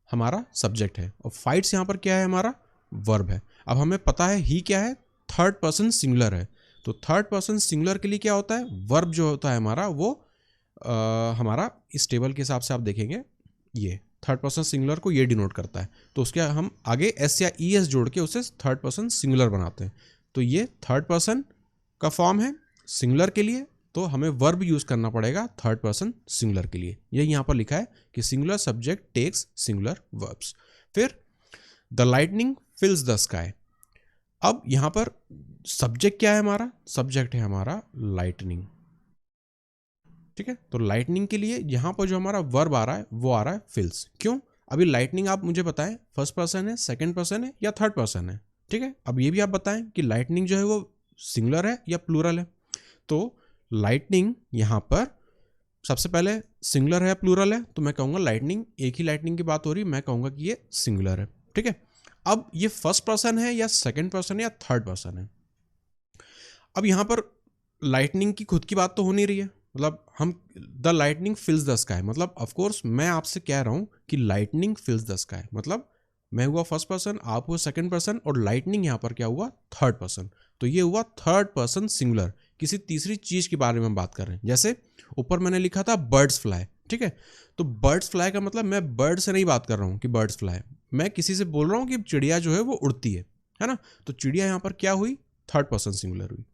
हमारा सब्जेक्ट है और फाइट्स यहाँ पर क्या है, हमारा वर्ब है। अब हमें पता है ही क्या है, थर्ड पर्सन सिंगुलर है। तो थर्ड पर्सन सिंगुलर के लिए क्या होता है, वर्ब जो होता है हमारा वो हमारा इस टेबल के हिसाब से आप देखेंगे ये थर्ड पर्सन सिंगुलर को ये डिनोट करता है। तो उसके हम आगे एस या ई एस जोड़ के उसे थर्ड पर्सन सिंगुलर बनाते हैं। तो ये थर्ड पर्सन का फॉर्म है सिंगुलर के लिए, तो हमें वर्ब यूज़ करना पड़ेगा थर्ड पर्सन सिंगुलर के लिए। यही यहाँ पर लिखा है कि singular subject takes singular verbs. फिर the lightning fills the sky. अब यहाँ पर सब्जेक्ट क्या है, हमारा सब्जेक्ट है हमारा लाइटनिंग। ठीक है, तो लाइटनिंग के लिए यहाँ पर जो हमारा वर्ब आ रहा है वो आ रहा है फिल्स। क्यों, अभी लाइटनिंग आप मुझे बताएं फर्स्ट पर्सन है, सेकंड पर्सन है या थर्ड पर्सन है। ठीक है, अब ये भी आप बताएं कि लाइटनिंग जो है वो सिंगुलर है या प्लूरल है। तो लाइटनिंग यहाँ पर सबसे पहले सिंगुलर है या प्लूरल है, तो मैं कहूँगा लाइटनिंग, एक ही लाइटनिंग की बात हो रही है, मैं कहूँगा कि ये सिंगुलर है। ठीक है, अब ये फर्स्ट पर्सन है या सेकंड पर्सन है या थर्ड पर्सन है। अब यहाँ पर लाइटनिंग की खुद की बात तो हो नहीं रही है, मतलब हम the lightning fills the sky, मतलब ऑफ कोर्स मैं आपसे कह रहा हूँ कि लाइटनिंग फिल्स द स्काई, मतलब मैं हुआ फर्स्ट पर्सन, आप हुआ सेकंड पर्सन और लाइटनिंग यहाँ पर क्या हुआ, थर्ड पर्सन। तो ये हुआ थर्ड पर्सन सिंगुलर, किसी तीसरी चीज के बारे में हम बात कर रहे हैं। जैसे ऊपर मैंने लिखा था बर्ड्स फ्लाई। ठीक है, तो बर्ड्स फ्लाई का मतलब मैं बर्ड से नहीं बात कर रहा हूँ कि बर्ड्स फ्लाई, मैं किसी से बोल रहा हूँ कि चिड़िया जो है वो उड़ती है ना। तो चिड़िया यहाँ पर क्या हुई, थर्ड पर्सन सिंगुलर हुई।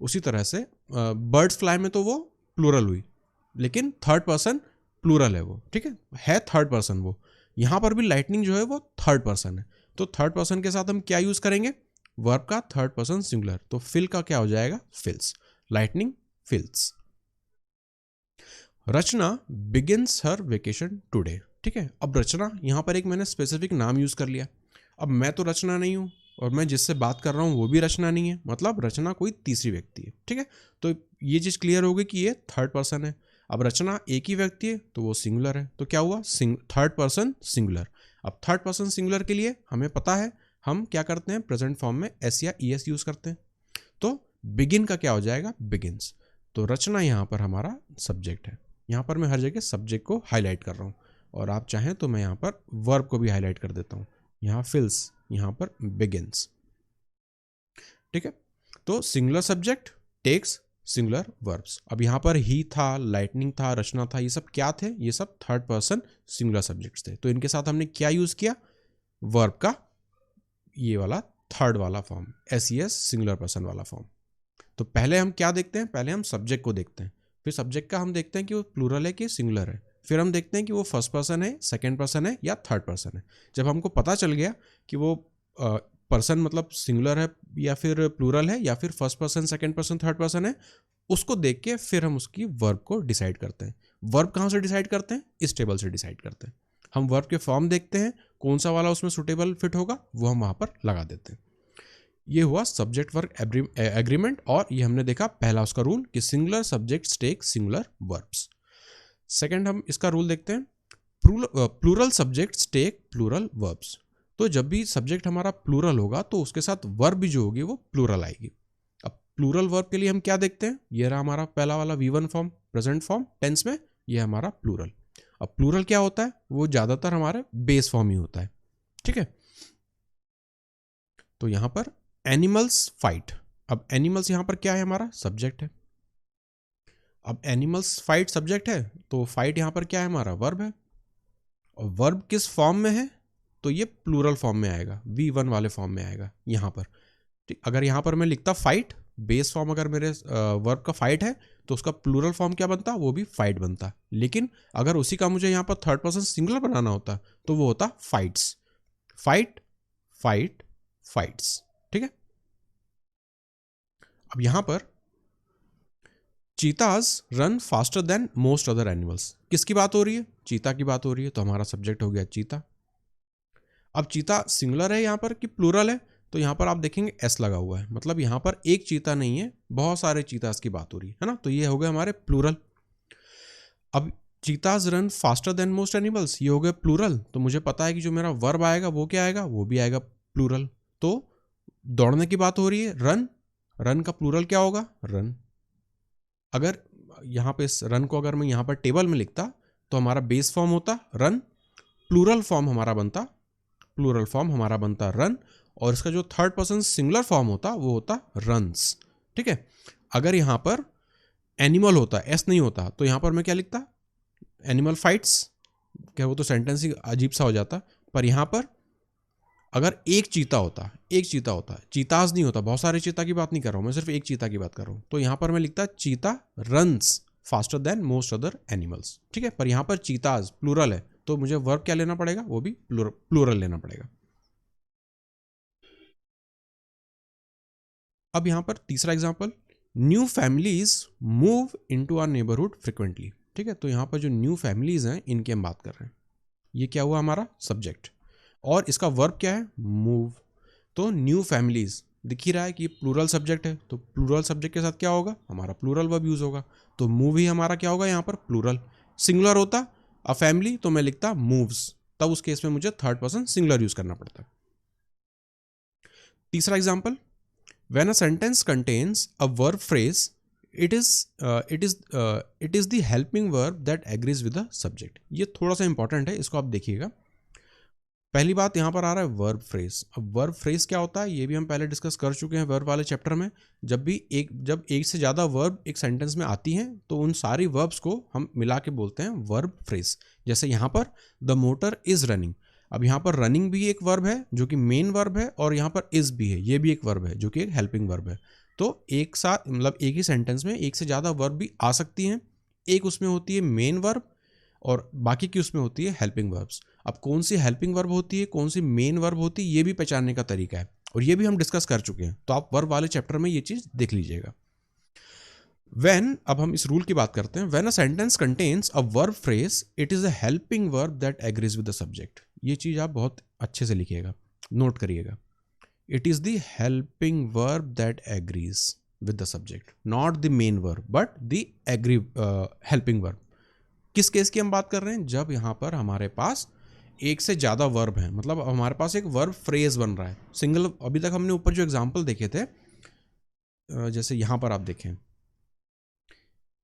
उसी तरह से बर्ड्स फ्लाई में तो वो प्लूरल हुई, लेकिन थर्ड पर्सन प्लूरल है वो। ठीक है थर्ड पर्सन वो। यहाँ पर भी लाइटनिंग जो है वो थर्ड पर्सन है। तो थर्ड पर्सन के साथ हम क्या यूज करेंगे, वर्ब का थर्ड पर्सन सिंगुलर। तो फिल का क्या हो जाएगा, फिल्स। लाइटनिंग फिल्स। रचना बिगिंस हर वेकेशन टुडे। ठीक है, अब रचना यहाँ पर एक मैंने स्पेसिफिक नाम यूज कर लिया। अब मैं तो रचना नहीं हूँ और मैं जिससे बात कर रहा हूँ वो भी रचना नहीं है, मतलब रचना कोई तीसरी व्यक्ति है। ठीक है, तो ये चीज़ क्लियर हो गई कि ये थर्ड पर्सन है। अब रचना एक ही व्यक्ति है तो वो सिंगुलर है, तो क्या हुआ, थर्ड पर्सन सिंगुलर। अब थर्ड पर्सन सिंगुलर के लिए हमें पता है हम क्या करते हैं, प्रेजेंट फॉर्म में एस या ई एस यूज करते हैं। तो बिगिन का क्या हो जाएगा, बिगिन्स। तो रचना यहाँ पर हमारा सब्जेक्ट है। यहाँ पर मैं हर जगह सब्जेक्ट को हाईलाइट कर रहा हूँ, और आप चाहें तो मैं यहाँ पर वर्ब को भी हाईलाइट कर देता हूँ। यहाँ फिल्स, यहाँ पर बिगिन्स। ठीक है, तो singular subject takes singular verbs. अब यहाँ पर ही था, लाइटनिंग था, रचना था, ये सब क्या थे, ये सब थर्ड पर्सन सिंगुलर सब्जेक्ट्स थे। तो इनके साथ हमने क्या यूज किया, वर्ब का ये वाला थर्ड वाला फॉर्म, SES सिंगुलर पर्सन वाला फॉर्म। तो पहले हम क्या देखते हैं, पहले हम सब्जेक्ट को देखते हैं, फिर सब्जेक्ट का हम देखते हैं कि वो प्लूरल है कि सिंगुलर है, फिर हम देखते हैं कि वो फर्स्ट पर्सन है, सेकंड पर्सन है या थर्ड पर्सन है। जब हमको पता चल गया कि वो पर्सन मतलब सिंगुलर है या फिर प्लूरल है या फिर first person, second person, third person है, उसको देख के फिर हम उसकी वर्ब को डिसाइड करते हैं। वर्ब कहाँ से डिसाइड करते हैं, इस टेबल से डिसाइड करते हैं। हम वर्ब के फॉर्म देखते हैं, कौन सा वाला उसमें सुटेबल फिट होगा वो हम वहाँ पर लगा देते हैं। ये हुआ सब्जेक्ट वर्ब एग्रीमेंट, और ये हमने देखा पहला उसका रूल कि singular subjects take singular verbs. Second हम इसका रूल देखते हैं, plural subjects take plural verbs. तो जब भी सब्जेक्ट हमारा प्लूरल होगा तो उसके साथ वर्ब भी जो होगी वो प्लूरल आएगी। अब प्लूरल वर्ब के लिए हम क्या देखते हैं, ये रहा हमारा पहला वाला V1 form, present form tense में, ये हमारा प्लूरल। अब प्लूरल क्या होता है, वो ज्यादातर हमारे बेस फॉर्म ही होता है। ठीक है, तो यहां पर एनिमल्स फाइट। अब एनिमल्स यहां पर क्या है, हमारा सब्जेक्ट है। अब एनिमल्स फाइट सब्जेक्ट है, तो फाइट यहां पर क्या है, हमारा वर्ब है। और वर्ब किस फॉर्म में है, तो ये प्लूरल फॉर्म में आएगा, V1 वाले फॉर्म में आएगा यहां पर। ठीक, अगर यहां पर मैं लिखता फाइट, बेस फॉर्म अगर मेरे वर्ब का फाइट है तो उसका प्लूरल फॉर्म क्या बनता, वो भी फाइट बनता। लेकिन अगर उसी का मुझे यहां पर थर्ड पर्सन सिंगुलर बनाना होता तो वो होता फाइट्स, फाइट फाइट फाइट्स। ठीक है, अब यहां पर cheetahs run faster than most other animals, किसकी बात हो रही है, चीता की बात हो रही है, तो हमारा सब्जेक्ट हो गया चीता। अब चीता सिंगुलर है यहाँ पर कि प्लूरल है, तो यहाँ पर आप देखेंगे S लगा हुआ है, मतलब यहाँ पर एक चीता नहीं है, बहुत सारे चीतास की बात हो रही है ना, तो ये हो गए हमारे प्लूरल। अब cheetahs run faster than most animals, ये हो गए प्लूरल, तो मुझे पता है कि जो मेरा वर्ब आएगा वो क्या आएगा, वो भी आएगा प्लूरल। तो दौड़ने की बात हो रही है, रन, रन का प्लूरल क्या होगा, रन। अगर यहाँ पे इस रन को अगर मैं यहाँ पर टेबल में लिखता तो हमारा बेस फॉर्म होता रन, प्लूरल फॉर्म हमारा बनता रन, और इसका जो थर्ड पर्सन सिंगुलर फॉर्म होता वो होता रन्स। ठीक है, अगर यहाँ पर एनिमल होता, S नहीं होता, तो यहाँ पर मैं क्या लिखता, एनिमल फाइट्स, क्या वो तो सेंटेंस ही अजीब सा हो जाता। पर यहाँ पर अगर एक चीता होता, चीताज नहीं होता, बहुत सारे चीता की बात नहीं कर रहा हूँ मैं, सिर्फ एक चीता की बात कर रहा हूँ, तो यहाँ पर मैं लिखता चीता runs faster than most other animals. ठीक है, पर यहाँ पर चीताज प्लूरल है, तो मुझे वर्ब क्या लेना पड़ेगा, वो भी प्लूरल लेना पड़ेगा। अब यहाँ पर तीसरा example, new families move into our neighbourhood frequently. ठीक है, तो यहाँ पर जो न्यू फैमिलीज हैं इनकी हम बात कर रहे हैं, ये क्या हुआ हमारा सब्जेक्ट, और इसका वर्ब क्या है, मूव। तो न्यू फैमिलीज दिख ही रहा है कि प्लूरल सब्जेक्ट है, तो प्लूरल सब्जेक्ट के साथ क्या होगा, हमारा प्लूरल वर्ब यूज होगा, तो मूव ही हमारा क्या होगा यहाँ पर प्लूरल। सिंगुलर होता अ फैमिली तो मैं लिखता मूव्स, तब उस केस में मुझे थर्ड पर्सन सिंगुलर यूज करना पड़ता। तीसरा example, when a sentence contains a verb phrase, it is the helping verb that agrees with the subject। ये थोड़ा सा इंपॉर्टेंट है, इसको आप देखिएगा। पहली बात यहाँ पर आ रहा है वर्ब फ्रेज। अब वर्ब फ्रेज क्या होता है, ये भी हम पहले डिस्कस कर चुके हैं वर्ब वाले चैप्टर में। जब एक से ज़्यादा वर्ब एक सेंटेंस में आती हैं तो उन सारी वर्ब्स को हम मिला के बोलते हैं वर्ब फ्रेज। जैसे यहाँ पर द मोटर इज रनिंग, अब यहाँ पर रनिंग भी एक वर्ब है जो कि मेन वर्ब है, और यहाँ पर इज भी है, ये भी एक वर्ब है जो कि एक हेल्पिंग वर्ब है। तो एक साथ मतलब एक ही सेंटेंस में एक से ज़्यादा वर्ब भी आ सकती हैं, एक उसमें होती है मेन वर्ब और बाकी की उसमें होती है हेल्पिंग वर्ब्स। अब कौन सी हेल्पिंग वर्ब होती है, कौन सी मेन वर्ब होती है, ये भी पहचानने का तरीका है, और ये भी हम डिस्कस कर चुके हैं, तो आप वर्ब वाले चैप्टर में ये चीज़ देख लीजिएगा। When, अब हम इस रूल की बात करते हैं, when a sentence contains a verb phrase, it is a helping verb that agrees with the subject। ये चीज़ आप बहुत अच्छे से लिखिएगा, नोट करिएगा। It is the helping verb that agrees with the subject, not the main verb, but the helping verb। किस case की हम बात कर रहे हैं, जब यहाँ पर हमारे पास एक से ज़्यादा वर्ब है, मतलब हमारे पास एक वर्ब फ्रेज बन रहा है। सिंगल, अभी तक हमने ऊपर जो एग्जाम्पल देखे थे जैसे यहाँ पर आप देखें,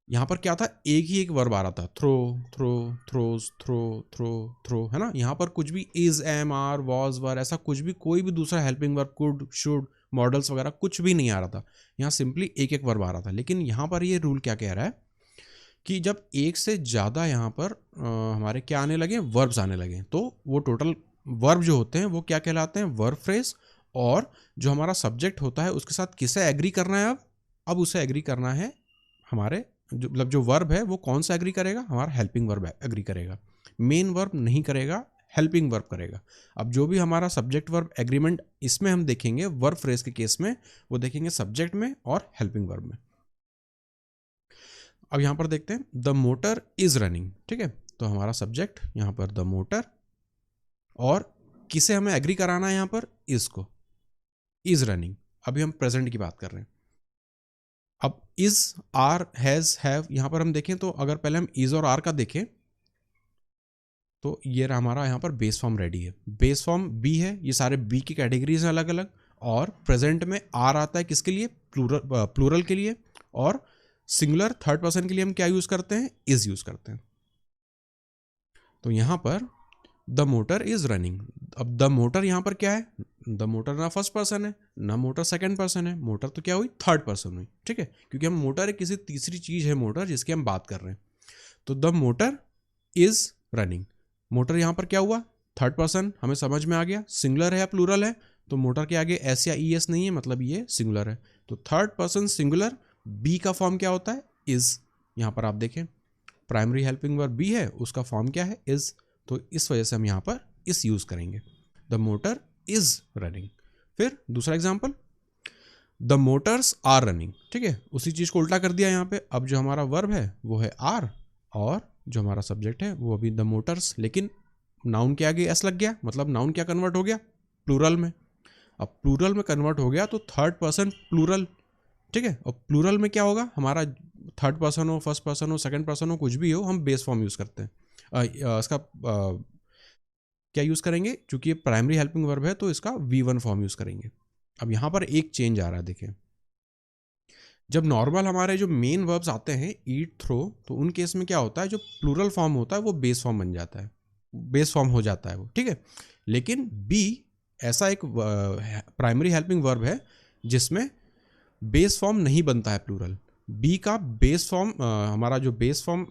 यहाँ पर क्या था, एक ही एक वर्ब आ रहा था, throw, throw, throws, throw, throw, throw, है ना। यहाँ पर कुछ भी is, am, are, was, were, ऐसा कुछ भी कोई भी दूसरा helping verb, could, should, modals वगैरह कुछ भी नहीं आ रहा था। यहाँ सिंपली एक एक वर्ब आ रहा था। लेकिन यहाँ पर ये रूल क्या कह रहा है कि जब एक से ज़्यादा यहाँ पर हमारे क्या आने लगे, वर्ब्स आने लगे, तो वो टोटल वर्ब जो होते हैं वो क्या कहलाते हैं, वर्ब फ्रेज। और जो हमारा सब्जेक्ट होता है उसके साथ किसे एग्री करना है, अब उसे एग्री करना है हमारे जो मतलब जो वर्ब है वो कौन सा एग्री करेगा, हमारा हेल्पिंग वर्ब एग्री करेगा, मेन वर्ब नहीं करेगा, हेल्पिंग वर्ब करेगा। अब जो भी हमारा सब्जेक्ट वर्ब एग्रीमेंट इसमें हम देखेंगे वर्ब फ्रेज के केस में, वो देखेंगे सब्जेक्ट में और हेल्पिंग वर्ब में। अब यहां पर देखते हैं द मोटर इज रनिंग, ठीक है। तो हमारा सब्जेक्ट यहां पर द मोटर, और किसे हमें एग्री कराना है, यहां पर इज को, इज रनिंग। अभी हम प्रेजेंट की बात कर रहे हैं। अब इज, आर, हैज, हैव, यहां पर हम देखें तो अगर पहले हम इज और आर का देखें तो ये हमारा यहाँ पर बेस फॉर्म रेडी है। बेस फॉर्म बी है, ये सारे बी की कैटेगरीज हैं अलग अलग। और प्रेजेंट में आर आता है किसके लिए, प्लूरल के लिए। और सिंगुलर थर्ड पर्सन के लिए हम क्या यूज करते हैं, इज यूज करते हैं। तो यहां पर द मोटर इज रनिंग। अब द मोटर यहां पर क्या है, द मोटर ना फर्स्ट पर्सन है ना मोटर सेकंड पर्सन है, मोटर तो क्या हुई, थर्ड पर्सन हुई, ठीक है। क्योंकि हम मोटर है किसी तीसरी चीज है मोटर जिसकी हम बात कर रहे हैं। तो the motor is running, motor यहां पर क्या हुआ, थर्ड पर्सन, हमें समझ में आ गया। सिंगुलर है या प्लूरल है, तो मोटर के आगे एस या ई एस नहीं है, मतलब ये सिंगुलर है। तो थर्ड पर्सन सिंगुलर, बी का फॉर्म क्या होता है, इज। यहां पर आप देखें प्राइमरी हेल्पिंग वर्ब बी है, उसका फॉर्म क्या है, इज। तो इस वजह से हम यहां पर इस यूज करेंगे, द मोटर इज रनिंग। फिर दूसरा example, the motors are running, ठीक है। उसी चीज को उल्टा कर दिया यहाँ पे। अब जो हमारा वर्ब है वो है आर, और जो हमारा सब्जेक्ट है वो अभी द मोटर्स, लेकिन नाउन के आगे एस लग गया, मतलब नाउन क्या कन्वर्ट हो गया, प्लूरल में। अब प्लूरल में कन्वर्ट हो गया तो थर्ड पर्सन प्लूरल, ठीक है। और प्लूरल में क्या होगा, हमारा थर्ड पर्सन हो, फर्स्ट पर्सन हो, सेकंड पर्सन हो, कुछ भी हो, हम बेस फॉर्म यूज करते हैं। इसका क्या यूज करेंगे, क्योंकि ये प्राइमरी हेल्पिंग वर्ब है तो इसका V1 फॉर्म यूज करेंगे। अब यहां पर एक चेंज आ रहा है, देखिए जब नॉर्मल हमारे जो मेन वर्ब्स आते हैं ईट, थ्रो, तो उन केस में क्या होता है, जो प्लूरल फॉर्म होता है वो बेस फॉर्म बन जाता है, बेस फॉर्म हो जाता है वो, ठीक है। लेकिन बी ऐसा एक प्राइमरी हेल्पिंग वर्ब है जिसमें बेस फॉर्म नहीं बनता है प्लूरल। बी का बेस फॉर्म हमारा जो बेस फॉर्म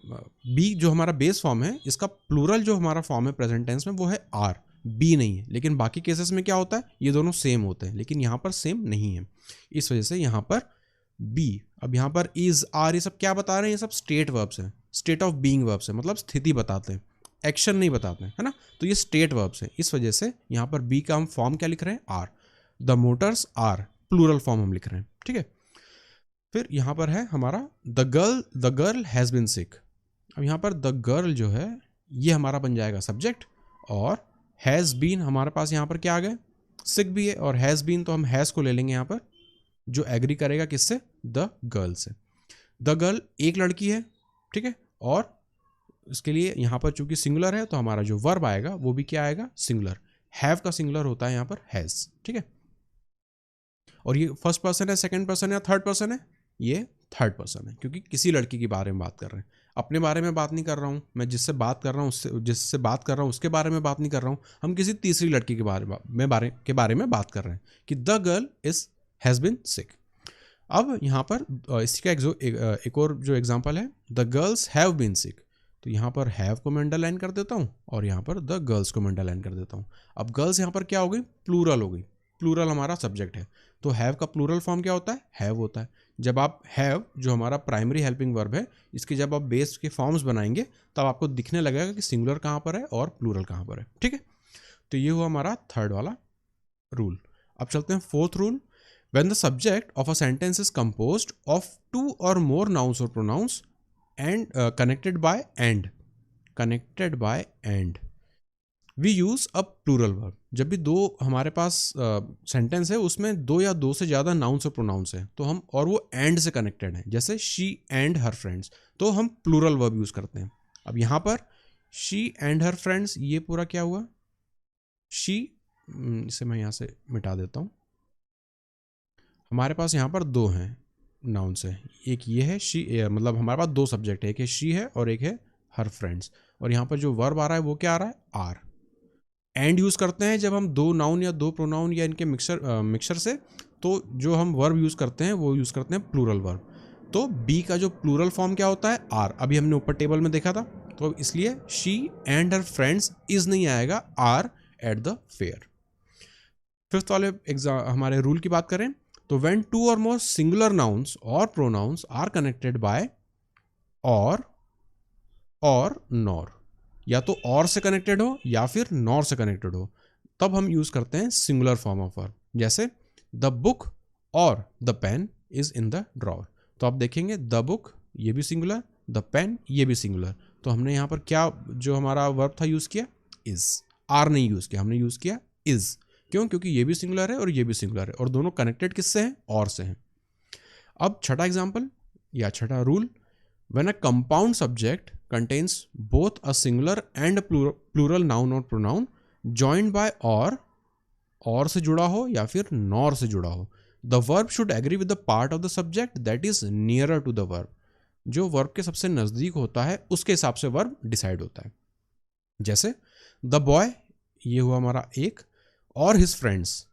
बी जो हमारा बेस फॉर्म है, इसका प्लूरल जो हमारा फॉर्म है प्रेजेंट टेंस में वो है आर, बी नहीं है। लेकिन बाकी केसेस में क्या होता है, ये दोनों सेम होते हैं, लेकिन यहाँ पर सेम नहीं है। इस वजह से यहाँ पर बी, अब यहाँ पर इज, आर, ये सब क्या बता रहे हैं, ये सब स्टेट वर्ब्स हैं, स्टेट ऑफ बीइंग वर्ब्स हैं, मतलब स्थिति बताते हैं, एक्शन नहीं बताते हैं, है ना। तो ये स्टेट वर्ब्स हैं, इस वजह से यहाँ पर बी का हम फॉर्म क्या लिख रहे हैं, are. The motors are, plural form हम लिख रहे हैं, ठीक है। फिर यहाँ पर है हमारा the girl has been sick. अब यहाँ पर द गर्ल जो है ये हमारा बन जाएगा सब्जेक्ट, और हैज़ बीन हमारे पास यहाँ पर क्या आ गए, सिक भी है, और हैज़ बीन तो हम हैज़ को ले लेंगे यहाँ पर, जो एग्री करेगा किससे, द गर्ल से। द गर्ल एक लड़की है, ठीक है। और इसके लिए यहाँ पर चूंकि सिंगुलर है तो हमारा जो वर्ब आएगा वो भी क्या आएगा, सिंगुलर। हैव का सिंगुलर होता है यहाँ पर हैज़, ठीक है। और ये फर्स्ट पर्सन है, सेकंड पर्सन है या थर्ड पर्सन है, ये थर्ड पर्सन है, क्योंकि किसी लड़की के बारे में बात कर रहे हैं, अपने बारे में बात नहीं कर रहा हूँ मैं, जिससे बात कर रहा हूँ उससे, जिससे बात कर रहा हूँ उसके बारे में बात नहीं कर रहा हूँ, हम किसी तीसरी लड़की के बारे में बात कर रहे हैं कि the girl is has been sick. अब यहाँ पर इसी का एक और जो एग्जांपल है, द गर्ल्स हैव बीन सिक। तो यहाँ पर हैव को मैं अंडरलाइन कर देता हूँ और यहाँ पर द गर्ल्स को मैं अंडरलाइन कर देता हूँ। अब गर्ल्स यहाँ पर क्या हो गई, प्लूरल हो गई, प्लूरल हमारा सब्जेक्ट है, तो हैव का प्लूरल फॉर्म क्या होता है, हैव होता है। जब आप हैव जो हमारा प्राइमरी हेल्पिंग वर्ब है, इसके जब आप बेस के फॉर्म्स बनाएंगे तब आपको दिखने लगेगा कि सिंगुलर कहाँ पर है और प्लूरल कहाँ पर है, ठीक है। तो ये हुआ हमारा थर्ड वाला रूल। अब चलते हैं fourth rule. When the subject of a sentence is composed of two or more nouns or pronouns and connected by and, we use a plural verb। जब भी दो हमारे पास सेंटेंस है उसमें दो या दो से ज़्यादा नाउन्स और प्रोनाउंस है, तो हम, और वो एंड से कनेक्टेड है, जैसे शी एंड हर फ्रेंड्स, तो हम प्लूरल वर्ब यूज़ करते हैं। अब यहाँ पर शी एंड हर फ्रेंड्स, ये पूरा क्या हुआ, शी, इसे मैं यहाँ से मिटा देता हूँ। हमारे पास यहाँ पर दो हैं नाउन से, एक ये है शी, मतलब हमारे पास दो सब्जेक्ट है, एक है शी है और एक है हर फ्रेंड्स, और यहाँ पर जो वर्ब आ रहा है वो क्या आ रहा है, आर। एंड यूज़ करते हैं जब हम दो नाउन या दो प्रोनाउन या इनके मिक्सचर से, तो जो हम वर्ब यूज़ करते हैं वो यूज़ करते हैं प्लूरल वर्ब। तो बी का जो प्लूरल फॉर्म क्या होता है, आर। अभी हमने ऊपर टेबल में देखा था, तो इसलिए she and her friends is नहीं आएगा, are at the fair. Fifth वाले हमारे रूल की बात करें तो व्हेन टू और मोर सिंगुलर नाउन्स और प्रोनाउंस आर कनेक्टेड बाय और नॉर, या तो और से कनेक्टेड हो या फिर नॉर से कनेक्टेड हो, तब हम यूज करते हैं सिंगुलर फॉर्म ऑफ वर्ब। जैसे द बुक और the pen is in the drawer, तो आप देखेंगे द बुक ये भी सिंगुलर, द पेन ये भी सिंगुलर, तो हमने यहाँ पर क्या जो हमारा वर्ब था यूज किया, इज। आर नहीं यूज किया, हमने यूज किया इज। क्यों? क्योंकि ये भी सिंगुलर है और ये भी सिंगुलर है, और दोनों कनेक्टेड किससे हैं, और से हैं। अब छठा एग्जाम्पल या छठा rule, when a compound subject contains both a singular and a plural noun or pronoun joined by or से जुड़ा हो या फिर nor से जुड़ा हो, the verb should agree with the part of the subject that is nearer to the verb। जो verb के सबसे नजदीक होता है उसके हिसाब से वर्ब डिसाइड होता है। जैसे द बॉय ये हुआ हमारा एक, और हिज फ्रेंड्स,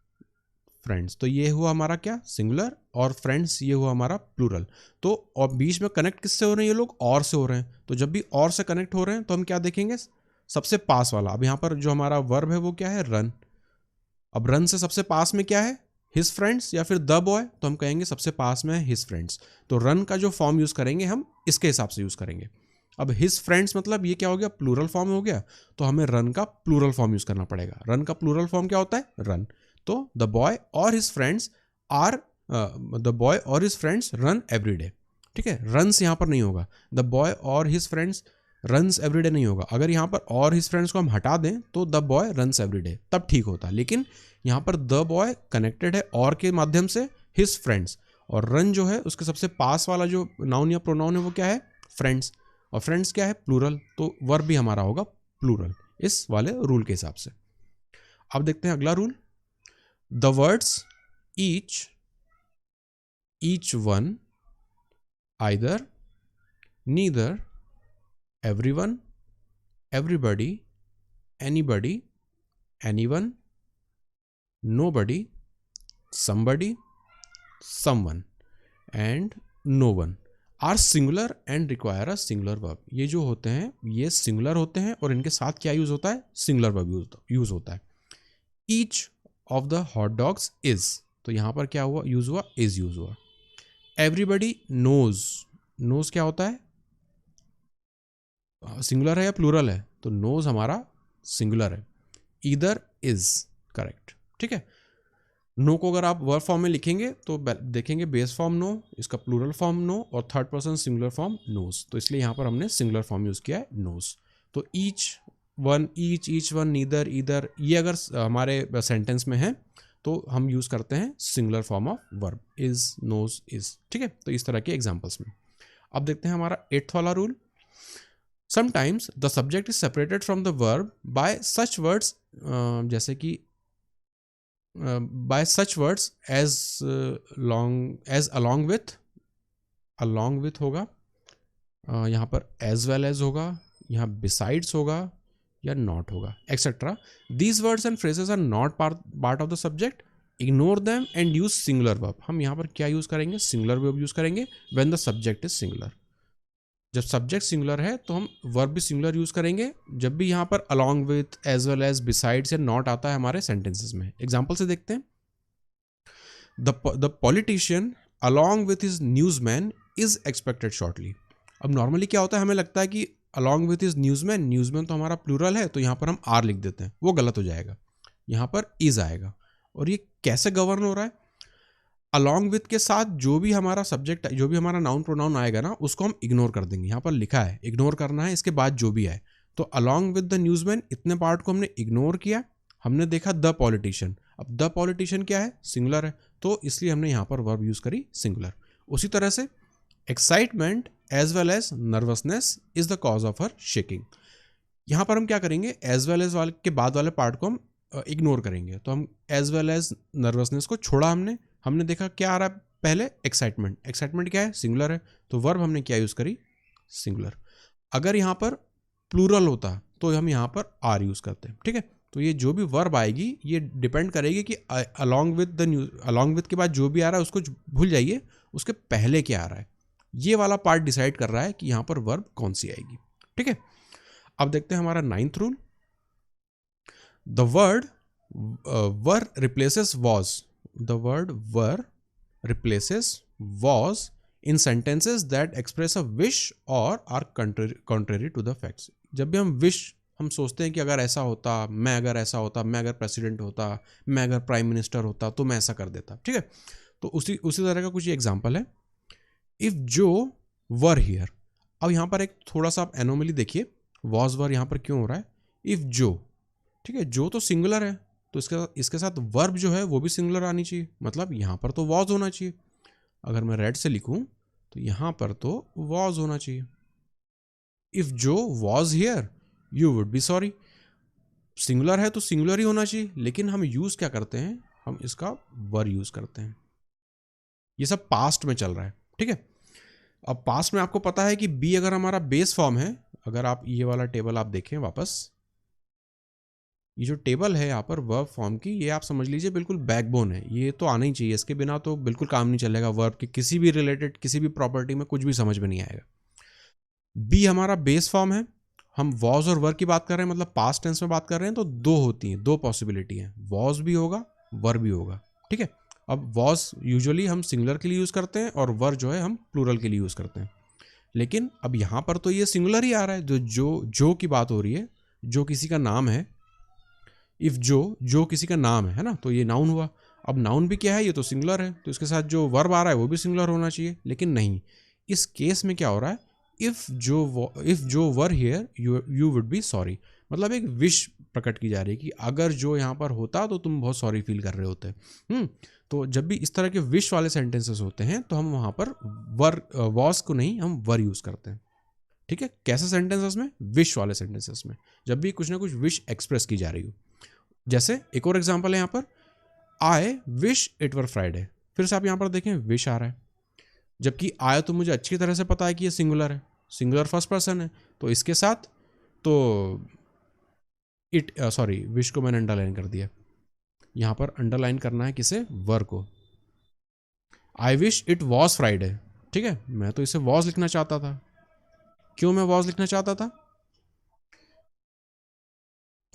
तो ये हुआ हमारा क्या, सिंगुलर, और फ्रेंड्स ये हुआ हमारा प्लूरल। तो और बीच में कनेक्ट किससे हो रहे हैं ये लोग, और से हो रहे हैं, तो जब भी और से कनेक्ट हो रहे हैं तो हम क्या देखेंगे, सबसे पास वाला। अब यहाँ पर जो हमारा वर्ब है वो क्या है, रन। अब रन से सबसे पास में क्या है, हिज फ्रेंड्स या फिर द बॉय, तो हम कहेंगे सबसे पास में है हिज फ्रेंड्स। तो रन का जो फॉर्म यूज करेंगे हम इसके हिसाब से यूज करेंगे। अब हिज फ्रेंड्स मतलब ये क्या हो गया, प्लूरल फॉर्म हो गया, तो हमें रन का प्लूरल फॉर्म यूज करना पड़ेगा। रन का प्लूरल फॉर्म क्या होता है, रन। तो द बॉय और his friends are, the boy और his friends run every day. ठीक है, रन्स यहाँ पर नहीं होगा, द बॉय और his friends runs every day नहीं होगा। अगर यहाँ पर और हिज फ्रेंड्स को हम हटा दें तो the boy runs every day, तब ठीक होता है। लेकिन यहाँ पर द बॉय कनेक्टेड है और के माध्यम से हिज फ्रेंड्स, और रन जो है उसके सबसे पास वाला जो नाउन या प्रोनाउन है वो क्या है, फ्रेंड्स, और फ्रेंड्स क्या है, प्लूरल, तो वर्ब भी हमारा होगा प्लूरल इस वाले रूल के हिसाब से। अब देखते हैं अगला rule, the words each one, either, neither, everyone, everybody, anybody, anyone, nobody, somebody, someone and no one are singular and require a singular verb। ये जो होते हैं ये सिंगुलर होते हैं और इनके साथ क्या यूज होता है, सिंगुलर वर्ब यूज होता है। each of the hot dogs is, तो यहां पर क्या हुआ, यूज हुआ, is यूज हुआ। एवरीबडी नोज, नोज क्या होता है, सिंगुलर है या प्लूरल है, तो नोज हमारा सिंगुलर है। Either is correct. ठीक है, नो को अगर आप वर्ब फॉर्म में लिखेंगे तो देखेंगे बेस फॉर्म नो, इसका प्लूरल फॉर्म नो और third person singular form knows, तो इसलिए यहाँ पर हमने सिंगुलर फॉर्म यूज किया है नोज। तो ईच वन, नीदर, ईदर, ये अगर हमारे सेंटेंस में है तो हम यूज करते हैं singular form of verb, is, knows, is. ठीक है, तो इस तरह के एग्जांपल्स में। अब देखते हैं हमारा 8th वाला rule, sometimes the subject is separated from the verb by such words, जैसे कि by such words as along with होगा, यहाँ पर एज वेल एज होगा, यहाँ बिसाइड्स होगा या नॉट होगा, etcetera. These words and phrases are not part of the subject, ignore them and use singular verb. हम यहाँ पर क्या यूज करेंगे, सिंगुलर वर्ब यूज करेंगे when the subject is singular. जब सब्जेक्ट सिंगुलर है तो हम वर्ब भी सिंगुलर यूज करेंगे, जब भी यहाँ पर along with, as well as, besides या नॉट आता है हमारे सेंटेंसेस में। एग्जाम्पल से देखते हैं, the politician along with his newsman is expected shortly. अब नॉर्मली क्या होता है, हमें लगता है कि अलॉन्ग विथ हिज न्यूजमैन तो हमारा प्लूरल है, तो यहाँ पर हम आर लिख देते हैं, वो गलत हो जाएगा, यहाँ पर इज आएगा। और ये कैसे गवर्न हो रहा है, अलॉन्ग विथ के साथ जो भी हमारा सब्जेक्ट, जो भी हमारा नाउन प्रोनाउन आएगा ना, उसको हम इग्नोर कर देंगे। यहाँ पर लिखा है इग्नोर करना है, इसके बाद जो भी आए, तो अलॉन्ग विथ द न्यूजमैन इतने पार्ट को हमने इग्नोर किया, हमने देखा द पॉलिटिशियन। अब द पॉलिटिशियन क्या है, सिंगुलर है, तो इसलिए हमने यहाँ पर वर्ब यूज करी सिंगुलर। उसी तरह से excitement as well as nervousness is the cause of her shaking. यहाँ पर हम क्या करेंगे, एज वेल एज वाले के बाद वाले पार्ट को हम इग्नोर करेंगे, तो हम एज वेल एज नर्वसनेस को छोड़ा, हमने देखा क्या आ रहा है पहले, एक्साइटमेंट। एक्साइटमेंट क्या है, सिंगुलर है, तो वर्ब हमने क्या यूज़ करी, सिंगुलर। अगर यहाँ पर प्लूरल होता तो हम यहाँ पर आर यूज़ करते हैं, ठीक है। तो ये जो भी वर्ब आएगी ये डिपेंड करेगी कि along with the news, along with के बाद जो भी आ रहा है उसको भूल जाइए, उसके पहले क्या आ रहा है, ये वाला पार्ट डिसाइड कर रहा है कि यहाँ पर वर्ब कौन सी आएगी, ठीक है। अब देखते हैं हमारा 9th rule. The word were replaces was, the word were replaces was in sentences that express a wish or are contrary to the facts। जब भी हम wish, हम सोचते हैं कि अगर ऐसा होता, मैं अगर ऐसा होता, मैं अगर प्रेसिडेंट होता, मैं अगर प्राइम मिनिस्टर होता तो मैं ऐसा कर देता, ठीक है। तो उसी तरह का कुछ एग्जांपल है। इफ जो वर हियर, अब यहाँ पर एक थोड़ा सा आप एनोमली देखिए, वॉज वर यहाँ पर क्यों हो रहा है, इफ जो, ठीक है, जो तो सिंगुलर है, तो इसके साथ वर्ब जो है वो भी सिंगुलर आनी चाहिए, मतलब यहाँ पर तो वॉज होना चाहिए। अगर मैं रेड से लिखूं तो यहाँ पर तो वॉज होना चाहिए। इफ जो was here you would be sorry, singular है तो सिंगुलर ही होना चाहिए, लेकिन हम यूज क्या करते हैं, हम इसका वर यूज करते हैं। ये सब पास्ट में चल रहा है, ठीक है। अब पास्ट में आपको पता है कि बी अगर हमारा बेस फॉर्म है, अगर आप ये वाला टेबल आप देखें वापस, ये जो टेबल है यहाँ पर वर्ब फॉर्म की, ये आप समझ लीजिए बिल्कुल बैकबोन है, ये तो आना ही चाहिए, इसके बिना तो बिल्कुल काम नहीं चलेगा। वर्ब के किसी भी रिलेटेड किसी भी प्रॉपर्टी में कुछ भी समझ में नहीं आएगा। बी हमारा बेस फॉर्म है, हम वॉज और वर की बात कर रहे हैं, मतलब पास्ट टेंस में बात कर रहे हैं, तो दो होती हैं, दो पॉसिबिलिटी है, वॉज भी होगा वर भी होगा, ठीक है। अब वॉज यूजुअली हम सिंगुलर के लिए यूज करते हैं और वर जो है हम प्लूरल के लिए यूज करते हैं, लेकिन अब यहाँ पर तो ये सिंगुलर ही आ रहा है। जो की बात हो रही है, जो किसी का नाम है, इफ जो किसी का नाम है ना, तो ये नाउन हुआ। अब नाउन भी क्या है, ये तो सिंगुलर है, तो इसके साथ जो वर्ब आ रहा है वो भी सिंगुलर होना चाहिए, लेकिन नहीं, इस केस में क्या हो रहा है, इफ जो were here you would be sorry, मतलब एक विश प्रकट की जा रही है कि अगर जो यहाँ पर होता तो तुम बहुत सॉरी फील कर रहे होते। तो जब भी इस तरह के विश वाले सेंटेंसेस होते हैं तो हम वहाँ पर वॉज को नहीं, हम वर यूज करते हैं, ठीक है। कैसे सेंटेंसेस में, विश वाले सेंटेंसेस में, जब भी कुछ ना कुछ विश एक्सप्रेस की जा रही हो। जैसे एक और एग्जांपल है यहाँ पर, I wish it were Friday, फिर से आप यहाँ पर देखें विश आ रहा है, जबकि आई तो मुझे अच्छी तरह से पता है कि ये सिंगुलर है, सिंगुलर फर्स्ट पर्सन है, तो इसके साथ तो विश को मैंने अंडरलाइन कर दिया, यहाँ पर अंडरलाइन करना है किसे, वर को। I wish it was Friday, ठीक है, मैं तो इसे वॉज लिखना चाहता था। क्यों मैं वॉज लिखना चाहता था,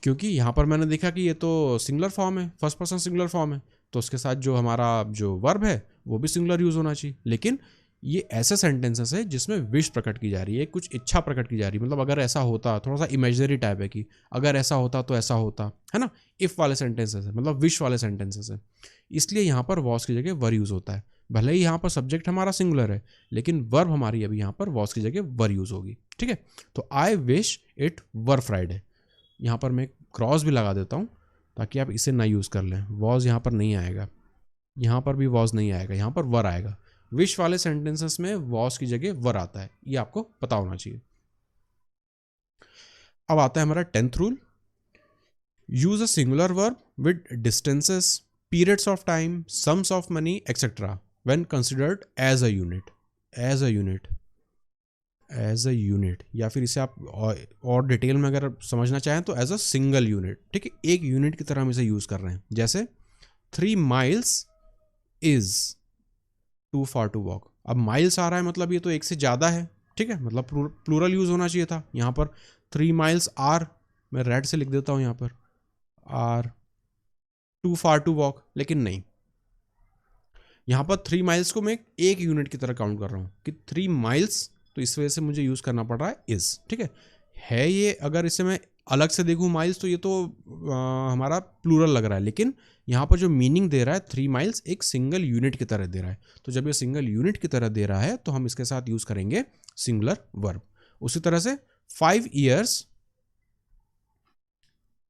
क्योंकि यहाँ पर मैंने देखा कि ये तो सिंगुलर फॉर्म है, फर्स्ट पर्सन सिंगुलर फॉर्म है, तो उसके साथ जो हमारा जो वर्ब है वो भी सिंगुलर यूज होना चाहिए। लेकिन ये ऐसे सेंटेंसेस है जिसमें विश प्रकट की जा रही है, कुछ इच्छा प्रकट की जा रही है, मतलब अगर ऐसा होता, थोड़ा सा इमेजिनरी टाइप है कि अगर ऐसा होता तो ऐसा होता, है ना। इफ वाले सेंटेंसेस है, मतलब विश वाले सेंटेंसेस है, इसलिए यहाँ पर वॉज की जगह वर यूज होता है। भले ही यहाँ पर सब्जेक्ट हमारा सिंगुलर है, लेकिन वर्ब हमारी अभी यहाँ पर वॉज की जगह वर यूज होगी, ठीक है। तो I wish it were Friday, यहाँ पर मैं क्रॉस भी लगा देता हूँ ताकि आप इसे ना यूज़ कर लें। वॉज यहाँ पर नहीं आएगा, यहाँ पर भी वॉज नहीं आएगा, यहाँ पर वर आएगा। विश वाले सेंटेंसेस में वॉज की जगह वर आता है, ये आपको पता होना चाहिए। अब आता है हमारा 10th rule, use a singular verb with distances, periods of time, sums of money etcetera when considered as a unit, as a unit, as a unit, या फिर इसे आप और डिटेल में अगर समझना चाहें तो एज अ सिंगल यूनिट, ठीक है, एक यूनिट की तरह हम इसे यूज कर रहे हैं। जैसे 3 miles is too far to walk, अब माइल्स आ रहा है मतलब ये तो एक से ज्यादा है, ठीक है, मतलब प्लूरल यूज होना चाहिए था। यहाँ पर 3 miles आर, मैं रेड से लिख देता हूँ यहाँ पर, are too far to walk, लेकिन नहीं, यहाँ पर 3 miles को मैं एक यूनिट की तरह काउंट कर रहा हूँ कि 3 miles, तो इस वजह से मुझे यूज करना पड़ रहा है इज, ठीक है ये अगर इसे मैं अलग से देखूँ माइल्स तो ये तो हमारा प्लूरल लग रहा है, लेकिन यहाँ पर जो मीनिंग दे रहा है 3 miles एक सिंगल यूनिट की तरह दे रहा है, तो जब ये सिंगल यूनिट की तरह दे रहा है तो हम इसके साथ यूज करेंगे सिंगुलर वर्ब। उसी तरह से 5 years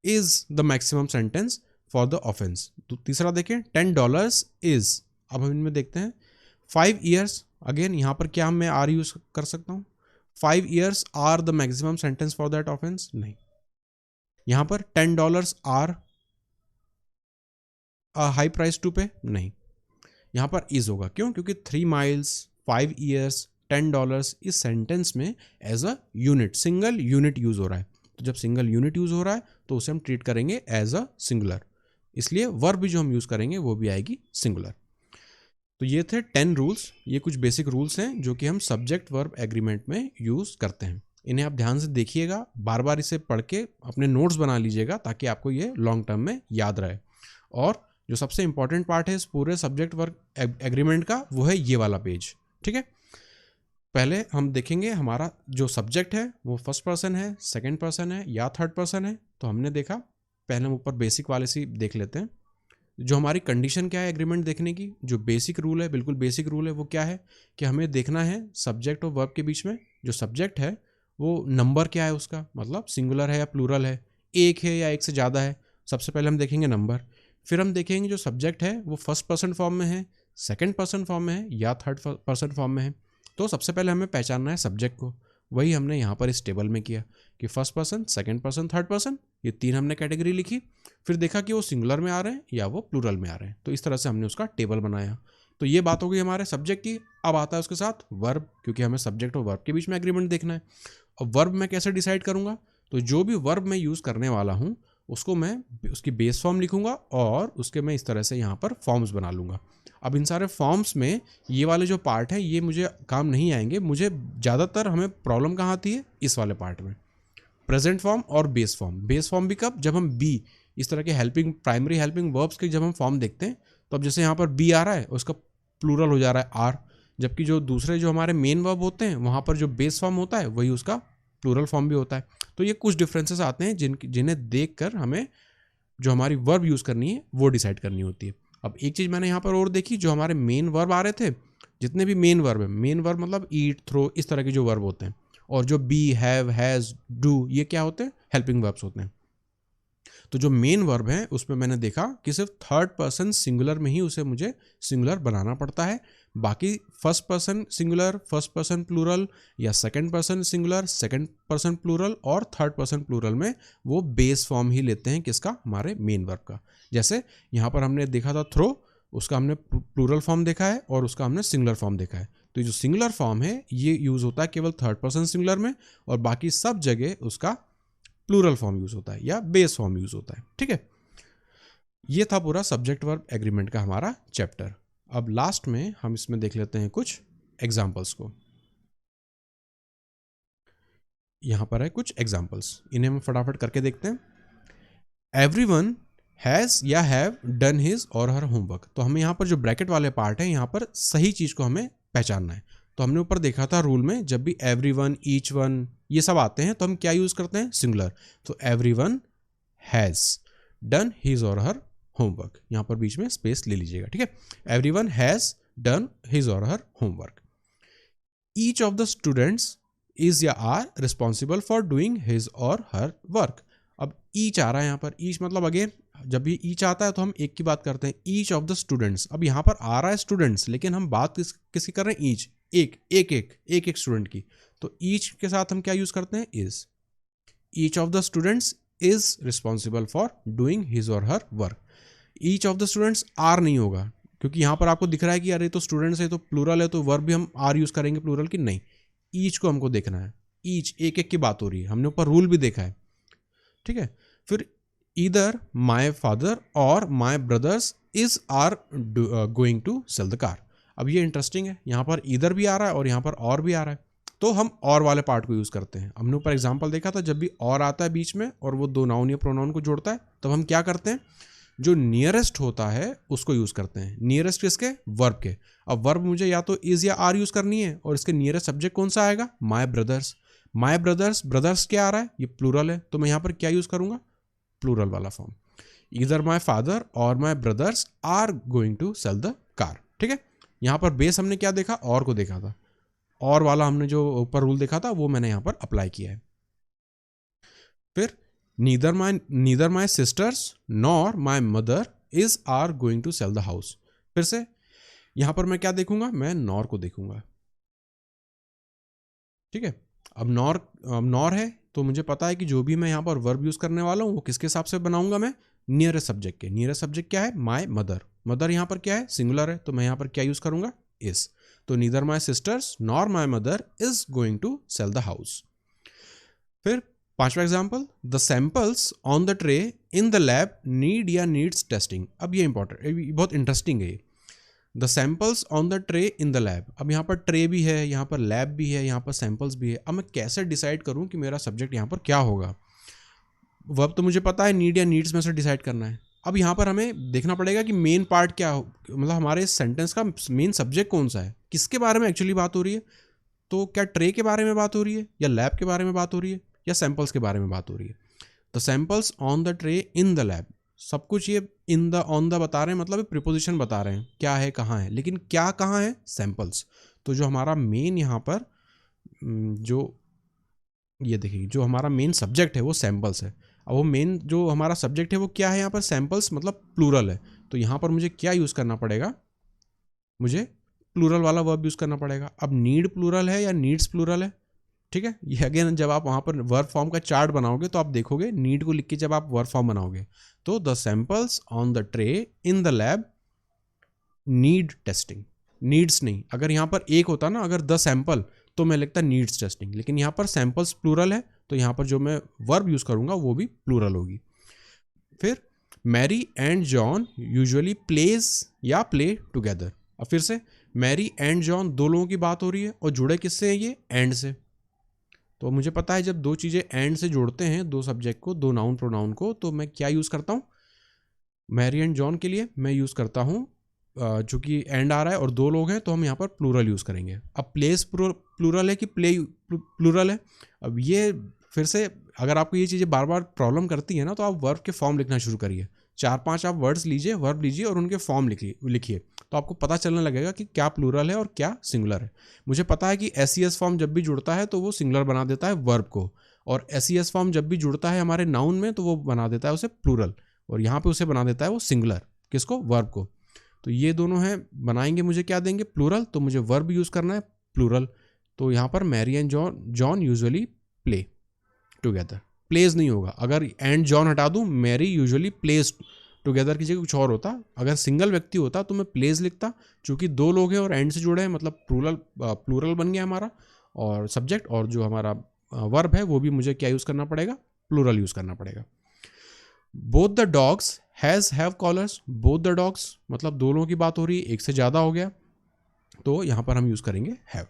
is the maximum sentence for the offence. तो तीसरा देखें, $10 इज, अब हम इनमें देखते हैं 5 years, अगेन यहाँ पर क्या मैं आर यूज कर सकता हूँ, 5 years are the maximum sentence for that offence, नहीं। यहाँ पर $10 आर हाई प्राइस टू पे, नहीं। यहाँ पर इज होगा। क्यों? क्योंकि 3 माइल्स, 5 ईयर्स, $10 इस सेंटेंस में as a unit, single unit use हो रहा है। तो जब सिंगल यूनिट यूज हो रहा है तो उसे हम ट्रीट करेंगे एज अ सिंगुलर, इसलिए वर्ब भी जो हम यूज करेंगे वो भी आएगी सिंगुलर। तो ये थे 10 रूल्स, ये कुछ बेसिक रूल्स हैं जो कि हम सब्जेक्ट वर्ब एग्रीमेंट में यूज करते हैं। इन्हें आप ध्यान से देखिएगा, बार बार इसे पढ़ के अपने नोट्स बना लीजिएगा ताकि आपको ये लॉन्ग टर्म में याद रहे। और जो सबसे इंपॉर्टेंट पार्ट है इस पूरे सब्जेक्ट वर्ब एग्रीमेंट का, वो है ये वाला पेज। ठीक है, पहले हम देखेंगे हमारा जो सब्जेक्ट है वो फर्स्ट पर्सन है, सेकंड पर्सन है या थर्ड पर्सन है। तो हमने देखा, पहले हम ऊपर बेसिक वाले से देख लेते हैं। जो हमारी कंडीशन क्या है एग्रीमेंट देखने की, जो बेसिक रूल है, बिल्कुल बेसिक रूल है, वो क्या है कि हमें देखना है सब्जेक्ट और वर्ब के बीच में जो सब्जेक्ट है वो नंबर क्या है उसका, मतलब सिंगुलर है या प्लूरल है, एक है या एक से ज़्यादा है। सबसे पहले हम देखेंगे नंबर, फिर हम देखेंगे जो सब्जेक्ट है वो फर्स्ट पर्सन फॉर्म में है, सेकंड पर्सन फॉर्म में है या थर्ड पर्सन फॉर्म में है। तो सबसे पहले हमें पहचानना है सब्जेक्ट को, वही हमने यहाँ पर इस टेबल में किया कि first person, second person, third person, ये 3 हमने कैटेगरी लिखी। फिर देखा कि वो सिंगुलर में आ रहे हैं या वो प्लूरल में आ रहे हैं, तो इस तरह से हमने उसका टेबल बनाया। तो ये बात हो गई हमारे सब्जेक्ट की। अब आता है उसके साथ वर्ब, क्योंकि हमें सब्जेक्ट और वर्ब के बीच में एग्रीमेंट देखना है। और वर्ब मैं कैसे डिसाइड करूँगा, तो जो भी वर्ब मैं यूज़ करने वाला हूँ उसको मैं उसकी बेस फॉर्म लिखूंगा और उसके मैं इस तरह से यहाँ पर फॉर्म्स बना लूँगा। अब इन सारे फॉर्म्स में ये वाले जो पार्ट हैं ये मुझे काम नहीं आएंगे, मुझे ज़्यादातर हमें प्रॉब्लम कहाँ आती है, इस वाले पार्ट में, प्रेजेंट फॉर्म और बेस फॉर्म। बेस फॉर्म भी कब, जब हम बी, इस तरह के हेल्पिंग, प्राइमरी हेल्पिंग वर्ब्स के जब हम फॉर्म देखते हैं, तो अब जैसे यहाँ पर बी आ रहा है उसका प्लूरल हो जा रहा है आर, जबकि जो दूसरे जो हमारे मेन वर्ब होते हैं वहाँ पर जो बेस फॉर्म होता है वही उसका प्लूरल फॉर्म भी होता है। तो ये कुछ डिफरेंसेस आते हैं जिन्हें देख कर हमें जो हमारी वर्ब यूज़ करनी है वो डिसाइड करनी होती है। अब एक चीज़ मैंने यहाँ पर और देखी, जो हमारे मेन वर्ब आ रहे थे, जितने भी मेन वर्ब है, मेन वर्ब मतलब ईट, थ्रो, इस तरह के जो वर्ब होते हैं, और जो बी, हैव, हैज़, डू, ये क्या होते हैं, हेल्पिंग वर्ब्स होते हैं। तो जो मेन वर्ब है उसमें मैंने देखा कि सिर्फ थर्ड पर्सन सिंगुलर में ही उसे मुझे सिंगुलर बनाना पड़ता है, बाकी first person singular, first person plural या second person singular, second person plural और थर्ड पर्सन प्लूरल में वो बेस फॉर्म ही लेते हैं, किसका, हमारे मेन वर्ब का। जैसे यहाँ पर हमने देखा था थ्रो, उसका हमने प्लूरल फॉर्म देखा है और उसका हमने सिंगुलर फॉर्म देखा है। तो ये जो सिंगुलर फॉर्म है ये यूज़ होता है केवल थर्ड पर्सन सिंगुलर में, और बाकी सब जगह उसका प्लूरल फॉर्म यूज होता है या बेस फॉर्म यूज होता है। ठीक है, ये था पूरा सब्जेक्ट वर्ब एग्रीमेंट का हमारा चैप्टर। अब लास्ट में हम इसमें देख लेते हैं कुछ एग्जांपल्स को। यहां पर है कुछ एग्जांपल्स, इन्हें हम फटाफट करके देखते हैं। एवरीवन हैज या हैव डन हिज और हर होमवर्क। तो हमें यहाँ पर जो ब्रैकेट वाले पार्ट है यहाँ पर सही चीज को हमें पहचानना है। तो हमने ऊपर देखा था रूल में, जब भी एवरीवन, ईच वन, ये सब आते हैं तो हम क्या यूज करते हैं, सिंगुलर। तो एवरीवन हैज डन हिज और हर होमवर्क, यहाँ पर बीच में स्पेस ले लीजिएगा। ठीक है, एवरीवन हैज डन हिज और her homework. Each of the students is या are responsible for doing his और हर वर्क। अब ईच आ रहा है यहाँ पर, ईच मतलब अगेन जब भी ईच आता है तो हम एक की बात करते हैं, ईच ऑफ द स्टूडेंट्स। अब यहाँ पर आ रहा है स्टूडेंट्स, लेकिन हम बात किसकी कर रहे हैं, ईच, एक स्टूडेंट की। तो ईच के साथ हम क्या यूज करते हैं, is. Each of the students is responsible for doing his और her work. Each of the students are नहीं होगा, क्योंकि यहाँ पर आपको दिख रहा है कि अरे तो स्टूडेंट्स है तो प्लूरल है, तो वर्ब भी हम आर यूज करेंगे प्लूरल की, नहीं, ईच को हमको देखना है। ईच, एक की बात हो रही है, हमने ऊपर रूल भी देखा है। ठीक है, फिर ईदर माई फादर और my brothers is are going to sell the car. अब ये इंटरेस्टिंग है, यहाँ पर ईदर भी आ रहा है और यहाँ पर और भी आ रहा है, तो हम और वाले पार्ट को यूज करते हैं। हमने ऊपर एग्जांपल देखा था, जब भी और आता है बीच में और वो दो नाउन या प्रोनाउन को जोड़ता है, तब हम क्या करते हैं, जो नियरेस्ट होता है उसको यूज करते हैं। नियरेस्ट किसके, वर्ब के। अब वर्ब मुझे या तो इज या आर यूज करनी है, और इसके नियरेस्ट सब्जेक्ट कौन सा आएगा, माई ब्रदर्स। माई ब्रदर्स, ब्रदर्स क्या आ रहा है, ये प्लूरल है, तो मैं यहाँ पर क्या यूज करूंगा, प्लूरल वाला फॉर्म। ईदर माई फादर और my brothers are going to sell the car. ठीक है, यहाँ पर बेस हमने क्या देखा, और को देखा था, और वाला हमने जो ऊपर रूल देखा था वो मैंने यहाँ पर अप्लाई किया है। फिर neither my sisters nor my mother is are going to sell the house. फिर से यहां पर मैं क्या देखूंगा, मैं नॉर को देखूंगा। ठीक है, अब नॉर है तो मुझे पता है कि जो भी मैं यहाँ पर वर्ब यूज करने वाला हूँ वो किसके हिसाब से बनाऊंगा, मैं नियरेस्ट सब्जेक्ट के। नियरेस्ट सब्जेक्ट क्या है? My mother. मदर यहाँ पर क्या है? सिंगुलर है, तो मैं यहाँ पर क्या यूज करूंगा? इज। तो neither my sisters nor my mother is going to sell the house. फिर पांचवा example, the samples on the tray in the lab need या नीड्स टेस्टिंग। अब ये इंपॉर्टेंट, बहुत इंटरेस्टिंग है। The samples on the tray in the lab. अब यहाँ पर ट्रे भी है, यहाँ पर लैब भी है, यहाँ पर सैंपल्स भी है। अब मैं कैसे डिसाइड करूँ कि मेरा सब्जेक्ट यहाँ पर क्या होगा? वर्ब तो मुझे पता है, नीड या नीड्स में से डिसाइड करना है। अब यहाँ पर हमें देखना पड़ेगा कि मेन पार्ट क्या हो, मतलब हमारे सेंटेंस का मेन सब्जेक्ट कौन सा है, किसके बारे में एक्चुअली बात हो रही है। तो क्या ट्रे के बारे में बात हो रही है, या लैब के बारे में बात हो रही है, या सैंपल्स के बारे में बात हो रही है? The samples on the tray in the lab, सब कुछ ये इन द ऑन द बता रहे हैं, मतलब प्रीपोजिशन बता रहे हैं क्या है कहाँ है, लेकिन क्या कहाँ है? सैंपल्स। तो जो हमारा मेन यहाँ पर जो ये देखिए, जो हमारा मेन सब्जेक्ट है वो सैंपल्स है। अब वो मेन जो हमारा सब्जेक्ट है वो क्या है? यहाँ पर सैंपल्स, मतलब प्लूरल है। तो यहाँ पर मुझे क्या यूज़ करना पड़ेगा? मुझे प्लूरल वाला वर्ब यूज़ करना पड़ेगा। अब नीड प्लूरल है या नीड्स प्लूरल है? ठीक है, ये अगेन जब आप वहाँ पर वर्ब फॉर्म का चार्ट बनाओगे तो आप देखोगे, नीड को लिख के जब आप वर्ब फॉर्म बनाओगे तो the samples on the tray in the lab need testing. Needs नहीं, अगर यहाँ पर एक होता ना, अगर द सैंपल, तो मैं लिखता नीड्स टेस्टिंग, लेकिन यहाँ पर सैंपल्स प्लूरल है, तो यहाँ पर जो मैं वर्ब यूज़ करूँगा वो भी प्लूरल होगी। फिर Mary and John usually plays या प्ले टुगेदर। अब फिर से मैरी एंड जॉन, दो लोगों की बात हो रही है और जुड़े किससे हैं? ये एंड से। तो मुझे पता है जब दो चीज़ें एंड से जोड़ते हैं, दो सब्जेक्ट को, दो नाउन प्रोनाउन को, तो मैं क्या यूज़ करता हूँ? मैरी एंड जॉन के लिए मैं यूज़ करता हूँ, चूँकि एंड आ रहा है और दो लोग हैं तो हम यहाँ पर प्लूरल यूज़ करेंगे। अब प्लेस प्लूरल है कि प्ले प्लूरल है? अब ये फिर से अगर आपको ये चीज़ें बार बार प्रॉब्लम करती है ना, तो आप वर्ब के फॉर्म लिखना शुरू करिए। 4-5 आप वर्ड्स लीजिए, वर्ब लीजिए और उनके फॉर्म लिखिए, तो आपको पता चलने लगेगा कि क्या प्लूरल है और क्या सिंगुलर है। मुझे पता है कि एस फॉर्म जब भी जुड़ता है तो वो सिंगुलर बना देता है वर्ब को, और एस फॉर्म जब भी जुड़ता है हमारे नाउन में तो वो बना देता है उसे प्लूरल, और यहाँ पे उसे बना देता है वो सिंगुलर। किसको? वर्ब को। तो ये दोनों हैं, बनाएंगे मुझे क्या देंगे? प्लूरल। तो मुझे वर्ब यूज़ करना है प्लूरल। तो यहाँ पर Mary and John usually play together. Plays नहीं होगा, अगर एंड जॉन हटा दूँ, मैरी यूजुअली प्लेज टुगेदर की जगह कुछ और होता। अगर सिंगल व्यक्ति होता तो मैं प्लेज लिखता, चूँकि दो लोग हैं और एंड से जुड़े हैं, मतलब प्लूरल बन गया हमारा, और सब्जेक्ट और जो हमारा वर्ब है वो भी मुझे क्या यूज़ करना पड़ेगा? प्लूरल यूज़ करना पड़ेगा। Both the dogs have collars. Both the dogs मतलब दो लोगों की बात हो रही है, एक से ज़्यादा हो गया, तो यहाँ पर हम यूज़ करेंगे have.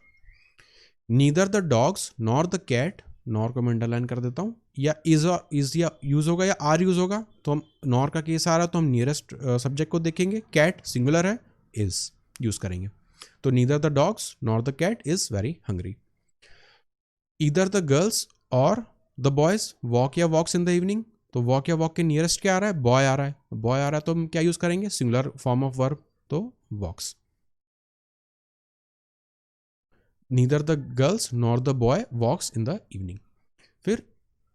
Neither the dogs nor the cat, nor को मैं अंडरलाइन कर देता हूँ, या इज या यूज़ होगा या आर यूज़ होगा, तो हम नॉर का केस आ रहा है तो हम नियरेस्ट सब्जेक्ट को देखेंगे। कैट सिंगुलर है, इज यूज़ करेंगे। तो neither the dogs nor the cat is very hungry. Either the girls और द बॉयज़ वॉक या वॉक्स इन द इवनिंग। तो वॉक या वॉक के नियरेस्ट क्या आ रहा है? बॉय आ रहा है। बॉय आ रहा है तो हम क्या यूज़ करेंगे? सिंगुलर फॉर्म ऑफ वर्ब, तो walks. Neither the girls nor the boy walks in the evening. फिर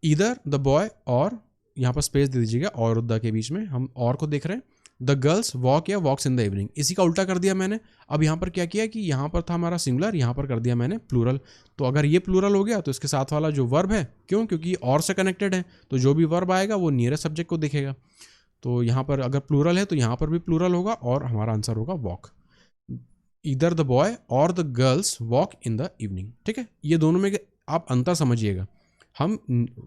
ईदर द बॉय, और यहाँ पर स्पेस दे दीजिएगा और द के बीच में, हम और को देख रहे हैं। द गर्ल्स वॉक या वॉक्स इन द इवनिंग, इसी का उल्टा कर दिया मैंने। अब यहाँ पर क्या किया कि यहाँ पर था हमारा सिंगुलर, यहाँ पर कर दिया मैंने प्लूरल। तो अगर ये प्लूरल हो गया तो इसके साथ वाला जो वर्ब है, क्यों? क्योंकि और से कनेक्टेड है, तो जो भी वर्ब आएगा वो नियरेस्ट सब्जेक्ट को देखेगा। तो यहाँ पर अगर प्लूरल है तो यहाँ पर भी प्लूरल होगा और हमारा आंसर होगा वॉक। ईदर द बॉय और the girls walk in the evening. ठीक है, ये दोनों में आप अंतर समझिएगा। हम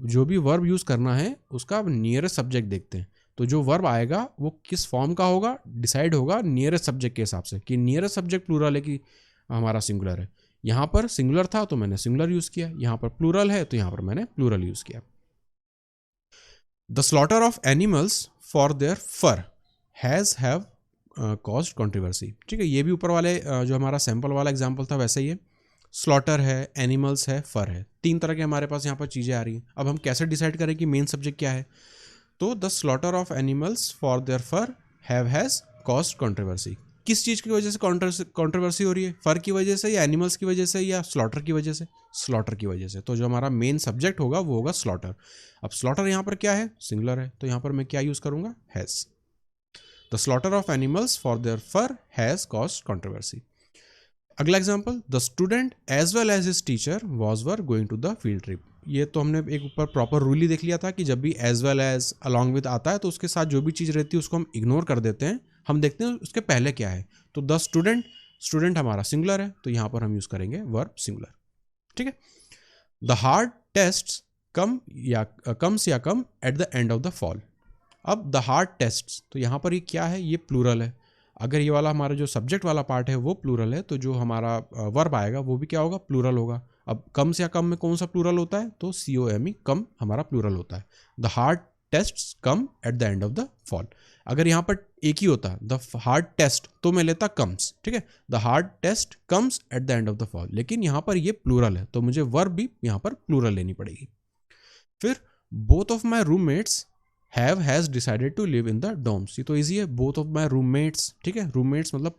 जो भी वर्ब यूज़ करना है उसका नियरेस्ट सब्जेक्ट देखते हैं, तो जो वर्ब आएगा वो किस फॉर्म का होगा डिसाइड होगा नियरेस्ट सब्जेक्ट के हिसाब से, कि नियरेस्ट सब्जेक्ट प्लूरल है कि हमारा सिंगुलर है। यहाँ पर सिंगुलर था तो मैंने सिंगुलर यूज़ किया, यहाँ पर प्लूरल है तो यहाँ पर मैंने प्लूरल यूज़ किया। The slaughter of animals for their fur have caused controversy. ठीक है, ये भी ऊपर वाले जो हमारा सैंपल वाला एग्जाम्पल था वैसे ही है। स्लॉटर है, एनिमल्स है, फर है, तीन तरह के हमारे पास यहाँ पर चीज़ें आ रही हैं। अब हम कैसे डिसाइड करें कि मेन सब्जेक्ट क्या है? तो the slaughter of animals for their fur has caused controversy. किस चीज़ की वजह से कंट्रोवर्सी हो रही है? फर की वजह से, या एनिमल्स की वजह से, या स्लॉटर की वजह से? स्लॉटर की वजह से। तो जो हमारा मेन सब्जेक्ट होगा वो होगा स्लॉटर। अब स्लॉटर यहाँ पर क्या है? सिंगुलर है, तो यहाँ पर मैं क्या यूज़ करूँगा? Has. The slaughter of animals for their fur has caused controversy. अगला example, the student as well as his teacher were going to the field trip. ये तो हमने एक ऊपर प्रॉपर रूल ही देख लिया था कि जब भी as well as along with आता है तो उसके साथ जो भी चीज़ रहती है उसको हम इग्नोर कर देते हैं, हम देखते हैं उसके पहले क्या है। तो द स्टूडेंट, स्टूडेंट हमारा सिंगुलर है तो यहाँ पर हम यूज़ करेंगे वर्ब सिंगुलर। ठीक है। द हार्ड टेस्ट कम्स या come at the end of the fall. अब द हार्ड टेस्ट, तो यहाँ पर ये क्या है, ये प्लूरल है। अगर ये वाला हमारा जो सब्जेक्ट वाला पार्ट है वो प्लूरल है तो जो हमारा वर्ब आएगा वो भी क्या होगा, प्लूरल होगा। अब कम से या कम में कौन सा प्लूरल होता है, तो COME, कम हमारा प्लूरल होता है। The hard tests come at the end of the fall. अगर यहाँ पर एक ही होता द हार्ड टेस्ट तो मैं लेता कम्स, ठीक है, the hard test comes at the end of the fall, लेकिन यहाँ पर ये प्लूरल है तो मुझे वर्ब भी यहाँ पर प्लूरल लेनी पड़ेगी। फिर both of my roommates has decided to live in the dorms, ये तो इजी है, बोथ ऑफ माई रूममेट्स, ठीक है, रूममेट्स मतलब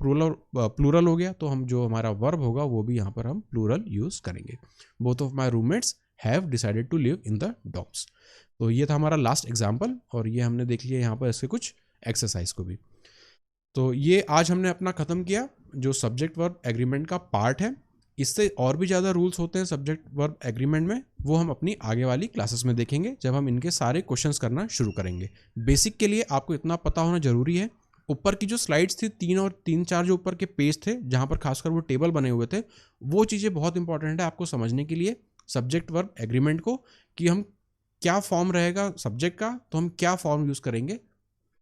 प्लूरल हो गया तो हम जो हमारा वर्ब होगा वो भी यहाँ पर हम प्लूरल यूज करेंगे। Both of my roommates have decided to live in the dorms. तो ये था हमारा लास्ट एग्जाम्पल और ये हमने देख लिया यहाँ पर इसके कुछ एक्सरसाइज को भी। तो ये आज हमने अपना ख़त्म किया जो सब्जेक्ट वर्ब एग्रीमेंट का पार्ट है। इससे और भी ज़्यादा रूल्स होते हैं सब्जेक्ट वर्ब एग्रीमेंट में, वो हम अपनी आगे वाली क्लासेस में देखेंगे जब हम इनके सारे क्वेश्चंस करना शुरू करेंगे। बेसिक के लिए आपको इतना पता होना जरूरी है। ऊपर की जो स्लाइड्स थी 3 जो ऊपर के पेज थे जहाँ पर खासकर वो टेबल बने हुए थे, वो चीज़ें बहुत इंपॉर्टेंट है आपको समझने के लिए सब्जेक्ट वर्ब एग्रीमेंट को, कि हम क्या फॉर्म रहेगा सब्जेक्ट का तो हम क्या फॉर्म यूज़ करेंगे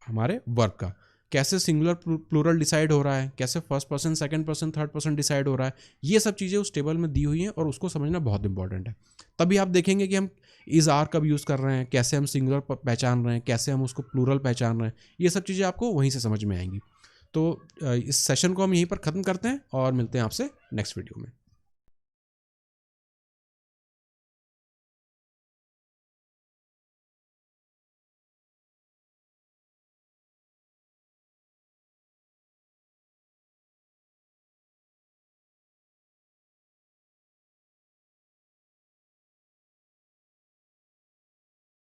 हमारे वर्ब का, कैसे सिंगुलर प्लूरल डिसाइड हो रहा है, कैसे first person, second person, third person decide हो रहा है, ये सब चीज़ें उस टेबल में दी हुई हैं और उसको समझना बहुत इंपॉर्टेंट है। तभी आप देखेंगे कि हम इज़ आर कब यूज़ कर रहे हैं, कैसे हम सिंगुलर पहचान रहे हैं, कैसे हम उसको प्लूरल पहचान रहे हैं, ये सब चीज़ें आपको वहीं से समझ में आएंगी। तो इस सेशन को हम यहीं पर ख़त्म करते हैं और मिलते हैं आपसे नेक्स्ट वीडियो में।